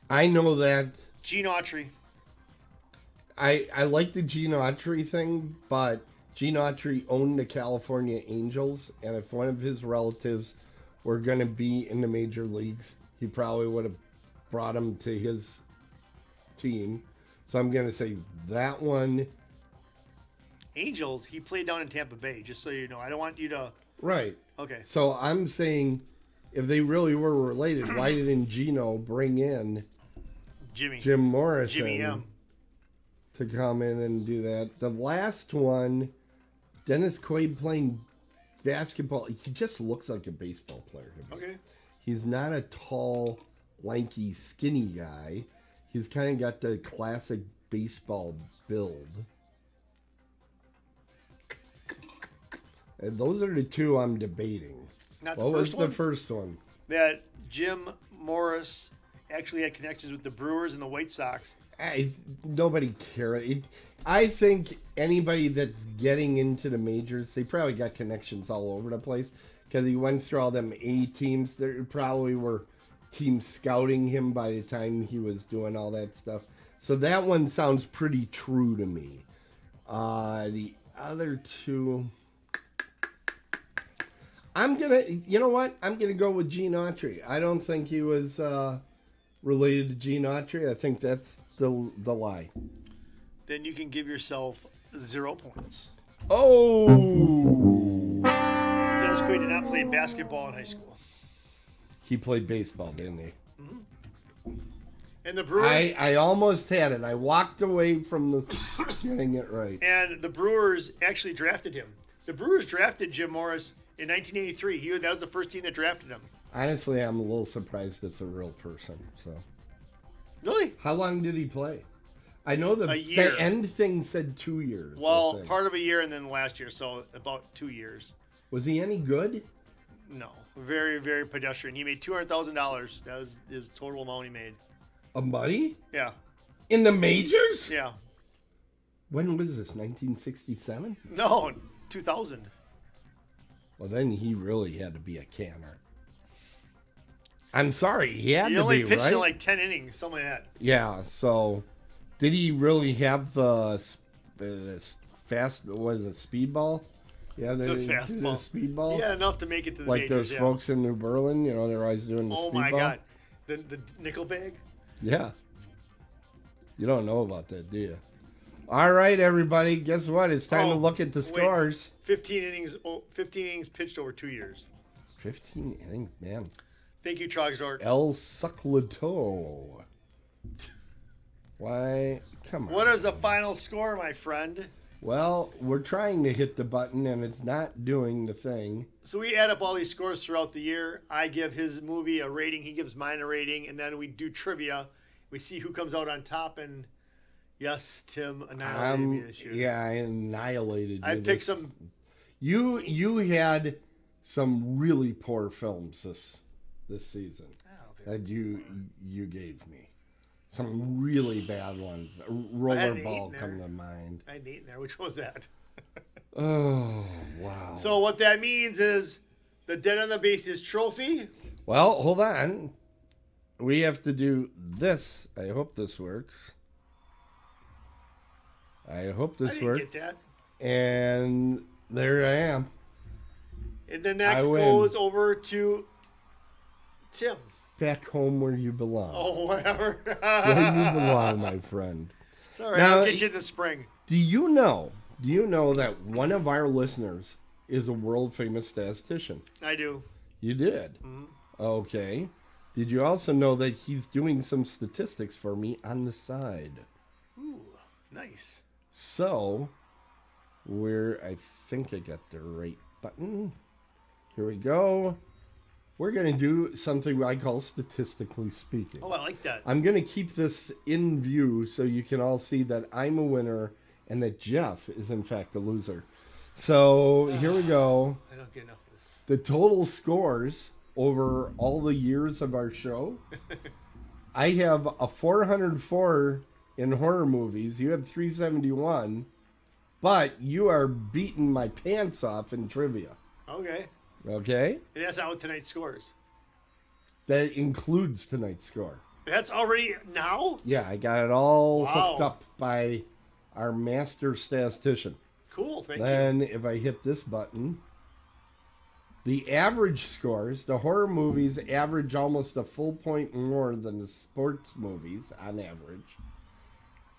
[SPEAKER 2] I know that.
[SPEAKER 1] Gene Autry.
[SPEAKER 2] I like the Gene Autry thing, but Gene Autry owned the California Angels, and if one of his relatives were going to be in the major leagues, he probably would have brought him to his team. So I'm going to say that one.
[SPEAKER 1] Angels, he played down in Tampa Bay, just so you know. I don't want you to...
[SPEAKER 2] Right.
[SPEAKER 1] Okay.
[SPEAKER 2] So I'm saying if they really were related, why didn't Gino bring in Jim Morrison
[SPEAKER 1] Jimmy M.
[SPEAKER 2] to come in and do that? The last one, Dennis Quaid playing basketball. He just looks like a baseball player to me.
[SPEAKER 1] Okay.
[SPEAKER 2] He's not a tall, lanky, skinny guy. He's kind of got the classic baseball build. And those are the two I'm debating.
[SPEAKER 1] Not
[SPEAKER 2] What was the first one?
[SPEAKER 1] That Jim Morris actually had connections with the Brewers and the White Sox.
[SPEAKER 2] Nobody cares. I think anybody that's getting into the majors, they probably got connections all over the place because he went through all them A teams. There probably were teams scouting him by the time he was doing all that stuff. So that one sounds pretty true to me. The other two... you know what? I'm going to go with Gene Autry. I don't think he was related to Gene Autry. I think that's the lie.
[SPEAKER 1] Then you can give yourself 0 points.
[SPEAKER 2] Oh!
[SPEAKER 1] Dennis Quaid did not play basketball in high school.
[SPEAKER 2] He played baseball, didn't he?
[SPEAKER 1] Mm-hmm. And the Brewers...
[SPEAKER 2] I almost had it. I walked away from getting it right.
[SPEAKER 1] And the Brewers actually drafted him. The Brewers drafted Jim Morris in 1983. That was the first team that drafted him.
[SPEAKER 2] Honestly, I'm a little surprised it's a real person. So,
[SPEAKER 1] really?
[SPEAKER 2] How long did he play? I know the end thing said 2 years.
[SPEAKER 1] Well, part of a year and then last year, so about 2 years.
[SPEAKER 2] Was he any good?
[SPEAKER 1] No, very, very pedestrian. He made $200,000. That was his total amount he made.
[SPEAKER 2] Of money?
[SPEAKER 1] Yeah.
[SPEAKER 2] In the majors?
[SPEAKER 1] Yeah.
[SPEAKER 2] When was this? 1967?
[SPEAKER 1] No, 2000.
[SPEAKER 2] Well, then he really had to be a canner. I'm sorry, he had to be, right?
[SPEAKER 1] He only pitched in like 10 innings, something like that.
[SPEAKER 2] Yeah, so did he really have the fast, was it speedball? Yeah,
[SPEAKER 1] the fastball.
[SPEAKER 2] Speedball?
[SPEAKER 1] Yeah, enough to make it to the
[SPEAKER 2] like
[SPEAKER 1] majors,
[SPEAKER 2] those folks in New Berlin, they're always doing the speedball.
[SPEAKER 1] Oh my God. The nickel bag?
[SPEAKER 2] Yeah. You don't know about that, do you? All right, everybody. Guess what? It's time to look at the scores.
[SPEAKER 1] 15 innings pitched over 2 years.
[SPEAKER 2] 15 innings, man.
[SPEAKER 1] Thank you, Chogzork.
[SPEAKER 2] El Suclato. Why? Come on.
[SPEAKER 1] What is the final score, my friend?
[SPEAKER 2] Well, we're trying to hit the button, and it's not doing the thing.
[SPEAKER 1] So we add up all these scores throughout the year. I give his movie a rating. He gives mine a rating. And then we do trivia. We see who comes out on top. And yes, Tim annihilated me this year.
[SPEAKER 2] Yeah, I annihilated you.
[SPEAKER 1] I picked some.
[SPEAKER 2] You had some really poor films this season that you gave me. Some really bad ones. Rollerball come to mind.
[SPEAKER 1] I had 8 in there. Which one was that?
[SPEAKER 2] Oh, wow.
[SPEAKER 1] So what that means is the Dead on the Bases trophy.
[SPEAKER 2] Well, hold on. We have to do this. I hope this works. I hope this works.
[SPEAKER 1] Get that.
[SPEAKER 2] And there I am.
[SPEAKER 1] And then that goes over to Tim.
[SPEAKER 2] Back home where you belong.
[SPEAKER 1] Oh, whatever.
[SPEAKER 2] Where you belong, my friend.
[SPEAKER 1] It's all right. I'll get you in the spring.
[SPEAKER 2] Do you know that one of our listeners is a world famous statistician?
[SPEAKER 1] I do.
[SPEAKER 2] You did?
[SPEAKER 1] Mm-hmm.
[SPEAKER 2] Okay. Did you also know that he's doing some statistics for me on the side?
[SPEAKER 1] Ooh, nice.
[SPEAKER 2] So, I think I got the right button. Here we go. We're going to do something I call statistically speaking.
[SPEAKER 1] Oh, I like that.
[SPEAKER 2] I'm going to keep this in view so you can all see that I'm a winner and that Jeff is, in fact, a loser. So here we go.
[SPEAKER 1] I don't get enough of this.
[SPEAKER 2] The total scores over all the years of our show. I have a 404 in horror movies. You have 371. But you are beating my pants off in trivia.
[SPEAKER 1] Okay.
[SPEAKER 2] Okay?
[SPEAKER 1] And that's not what tonight's scores.
[SPEAKER 2] That includes tonight's score.
[SPEAKER 1] That's already now?
[SPEAKER 2] Yeah, I got it all hooked up by our master statistician.
[SPEAKER 1] Cool, thank
[SPEAKER 2] Then if I hit this button, the average scores, the horror movies average almost a full point more than the sports movies on average.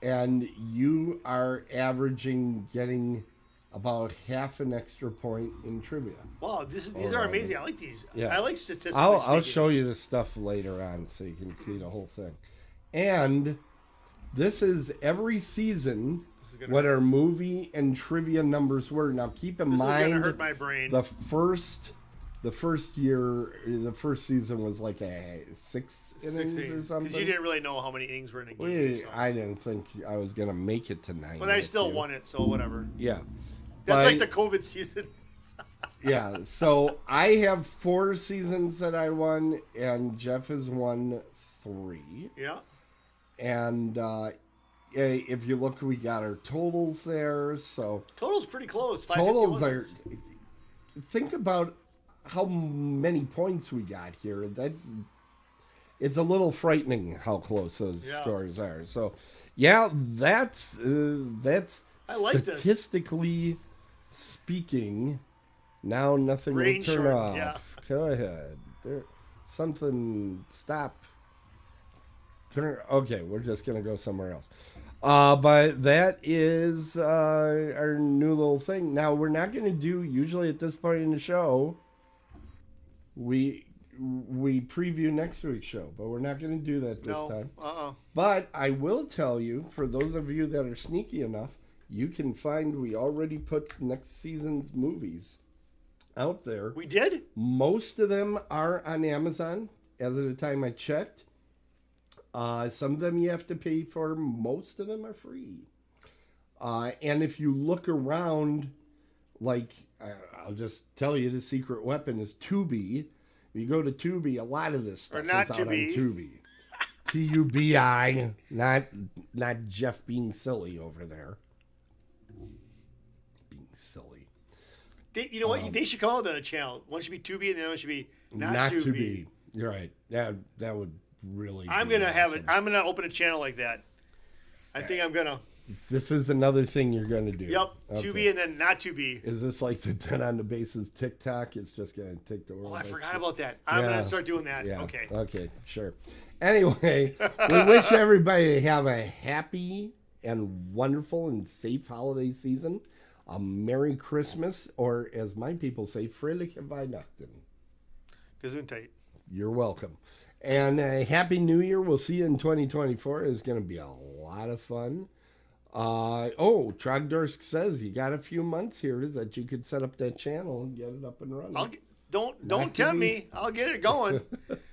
[SPEAKER 2] And you are averaging getting about half an extra point in trivia.
[SPEAKER 1] Wow, these are amazing. I like these.
[SPEAKER 2] Yeah.
[SPEAKER 1] I like statistics.
[SPEAKER 2] I'll show you the stuff later on so you can see the whole thing. And this is every season what our movie and trivia numbers were. Now keep in mind,
[SPEAKER 1] this is gonna hurt my brain.
[SPEAKER 2] the first season was like a 6 innings or something.
[SPEAKER 1] Because you didn't really know how many innings were in a game.
[SPEAKER 2] I didn't think I was gonna make it to 9.
[SPEAKER 1] But I still won it, so whatever.
[SPEAKER 2] Yeah.
[SPEAKER 1] That's like the COVID season.
[SPEAKER 2] Yeah, so I have 4 seasons that I won, and Jeff has won 3.
[SPEAKER 1] Yeah.
[SPEAKER 2] And if you look, we got our totals there. So
[SPEAKER 1] total's pretty close.
[SPEAKER 2] Totals are. Think about how many points we got here. It's a little frightening how close those scores are. So, yeah, that's
[SPEAKER 1] I like
[SPEAKER 2] statistically speaking. Now nothing will turn off. Yeah. Go ahead. Something. Stop. Okay, we're just gonna go somewhere else. But that is our new little thing. Now we're not gonna do. Usually at this point in the show, we preview next week's show, but we're not gonna do that this time. But I will tell you, for those of you that are sneaky enough, you can find we already put next season's movies out there.
[SPEAKER 1] We did?
[SPEAKER 2] Most of them are on Amazon as of the time I checked. Some of them you have to pay for. Most of them are free. And if you look around, like, I'll just tell you, the secret weapon is Tubi. If you go to Tubi, a lot of this stuff is out on Tubi. Tubi, not Jeff being silly over there. Being silly.
[SPEAKER 1] You know what? They should call it a channel. One should be Tubi, and the other one should be not Tubi.
[SPEAKER 2] You're right. That would really.
[SPEAKER 1] I'm gonna have it. I'm gonna open a channel like that. I think I'm gonna.
[SPEAKER 2] This is another thing you're gonna do.
[SPEAKER 1] Yep. Okay. Tubi and then not Tubi.
[SPEAKER 2] Is this like the Dead on the Bases TikTok? It's just gonna take the world.
[SPEAKER 1] Oh, I forgot about that. I'm gonna start doing that. Yeah. Okay.
[SPEAKER 2] Okay. Sure. Anyway, we wish everybody to have a happy and wonderful and safe holiday season. A Merry Christmas, or as my people say, Fröhliche Weihnachten.
[SPEAKER 1] Gesundheit.
[SPEAKER 2] You're welcome. And Happy New Year. We'll see you in 2024. It's going to be a lot of fun. Trogdorsk says you got a few months here that you could set up that channel and get it up and running.
[SPEAKER 1] Don't tempt me. I'll get it going.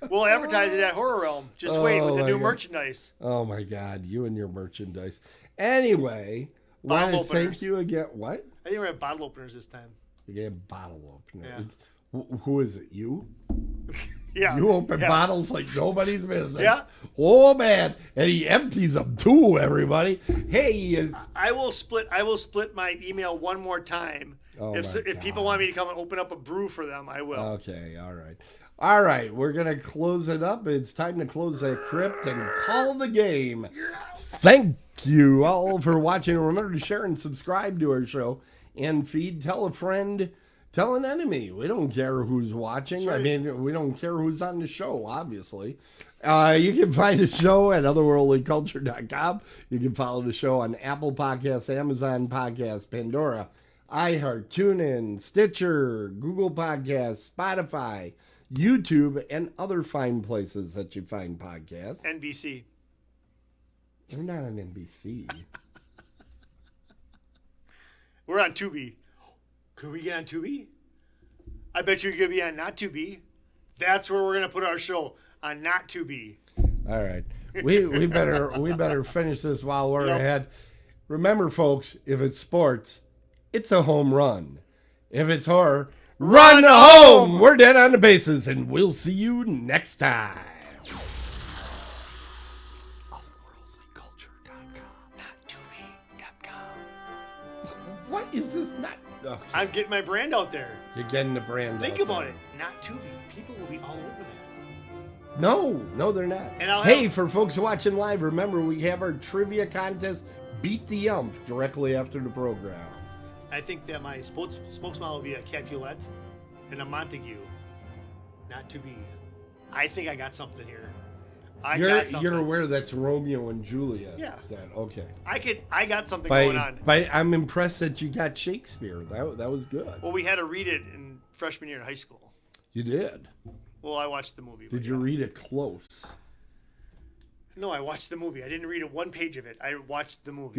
[SPEAKER 1] We'll advertise it at Horror Realm. Just wait with the new merchandise.
[SPEAKER 2] Oh my God, you and your merchandise. Anyway, want to thank you again. What?
[SPEAKER 1] I think we're at bottle openers this time.
[SPEAKER 2] You get bottle opener.
[SPEAKER 1] Yeah.
[SPEAKER 2] Who is it? You?
[SPEAKER 1] Yeah.
[SPEAKER 2] You open bottles like nobody's business.
[SPEAKER 1] Yeah.
[SPEAKER 2] Oh man, and he empties them too. Everybody. Hey,
[SPEAKER 1] I will split my email one more time. If people want me to come and open up a brew for them, I will.
[SPEAKER 2] Okay. All right. We're gonna close it up. It's time to close that crypt and call the game. Thank you all for watching. Remember to share and subscribe to our show and feed. Tell a friend. Tell an enemy. We don't care who's watching. Right. I mean, we don't care who's on the show, obviously. You can find the show at otherworldlyculture.com. You can follow the show on Apple Podcasts, Amazon Podcasts, Pandora, iHeart, TuneIn, Stitcher, Google Podcasts, Spotify, YouTube, and other fine places that you find podcasts.
[SPEAKER 1] NBC.
[SPEAKER 2] We're not on NBC.
[SPEAKER 1] We're on Tubi. Could we get on Tubi? I bet you could be on Not Tubi. That's where we're gonna put our show, on Not Tubi.
[SPEAKER 2] All right, we better finish this while we're ahead. Remember, folks, if it's sports, it's a home run. If it's horror, run home. We're dead on the bases, and we'll see you next time.
[SPEAKER 1] Otherworldlyculture.com, NotTubi.com.
[SPEAKER 2] What is this? Okay.
[SPEAKER 1] I'm getting my brand out there.
[SPEAKER 2] You're getting the brand.
[SPEAKER 1] Think about it. Not Tubi. People will be all over that.
[SPEAKER 2] No, they're not. And for folks watching live, remember we have our trivia contest, Beat the Ump, directly after the program.
[SPEAKER 1] I think that my spokesman will be a Capulet and a Montague. Not to be. I think I got something here.
[SPEAKER 2] You're aware that's Romeo and Juliet.
[SPEAKER 1] Yeah.
[SPEAKER 2] Okay.
[SPEAKER 1] I got something going on.
[SPEAKER 2] I'm impressed that you got Shakespeare. That was good.
[SPEAKER 1] Well, we had to read it in freshman year in high school.
[SPEAKER 2] You did?
[SPEAKER 1] Well, I watched the movie.
[SPEAKER 2] Did you read it close?
[SPEAKER 1] No, I watched the movie. I didn't read one page of it. I watched the movie.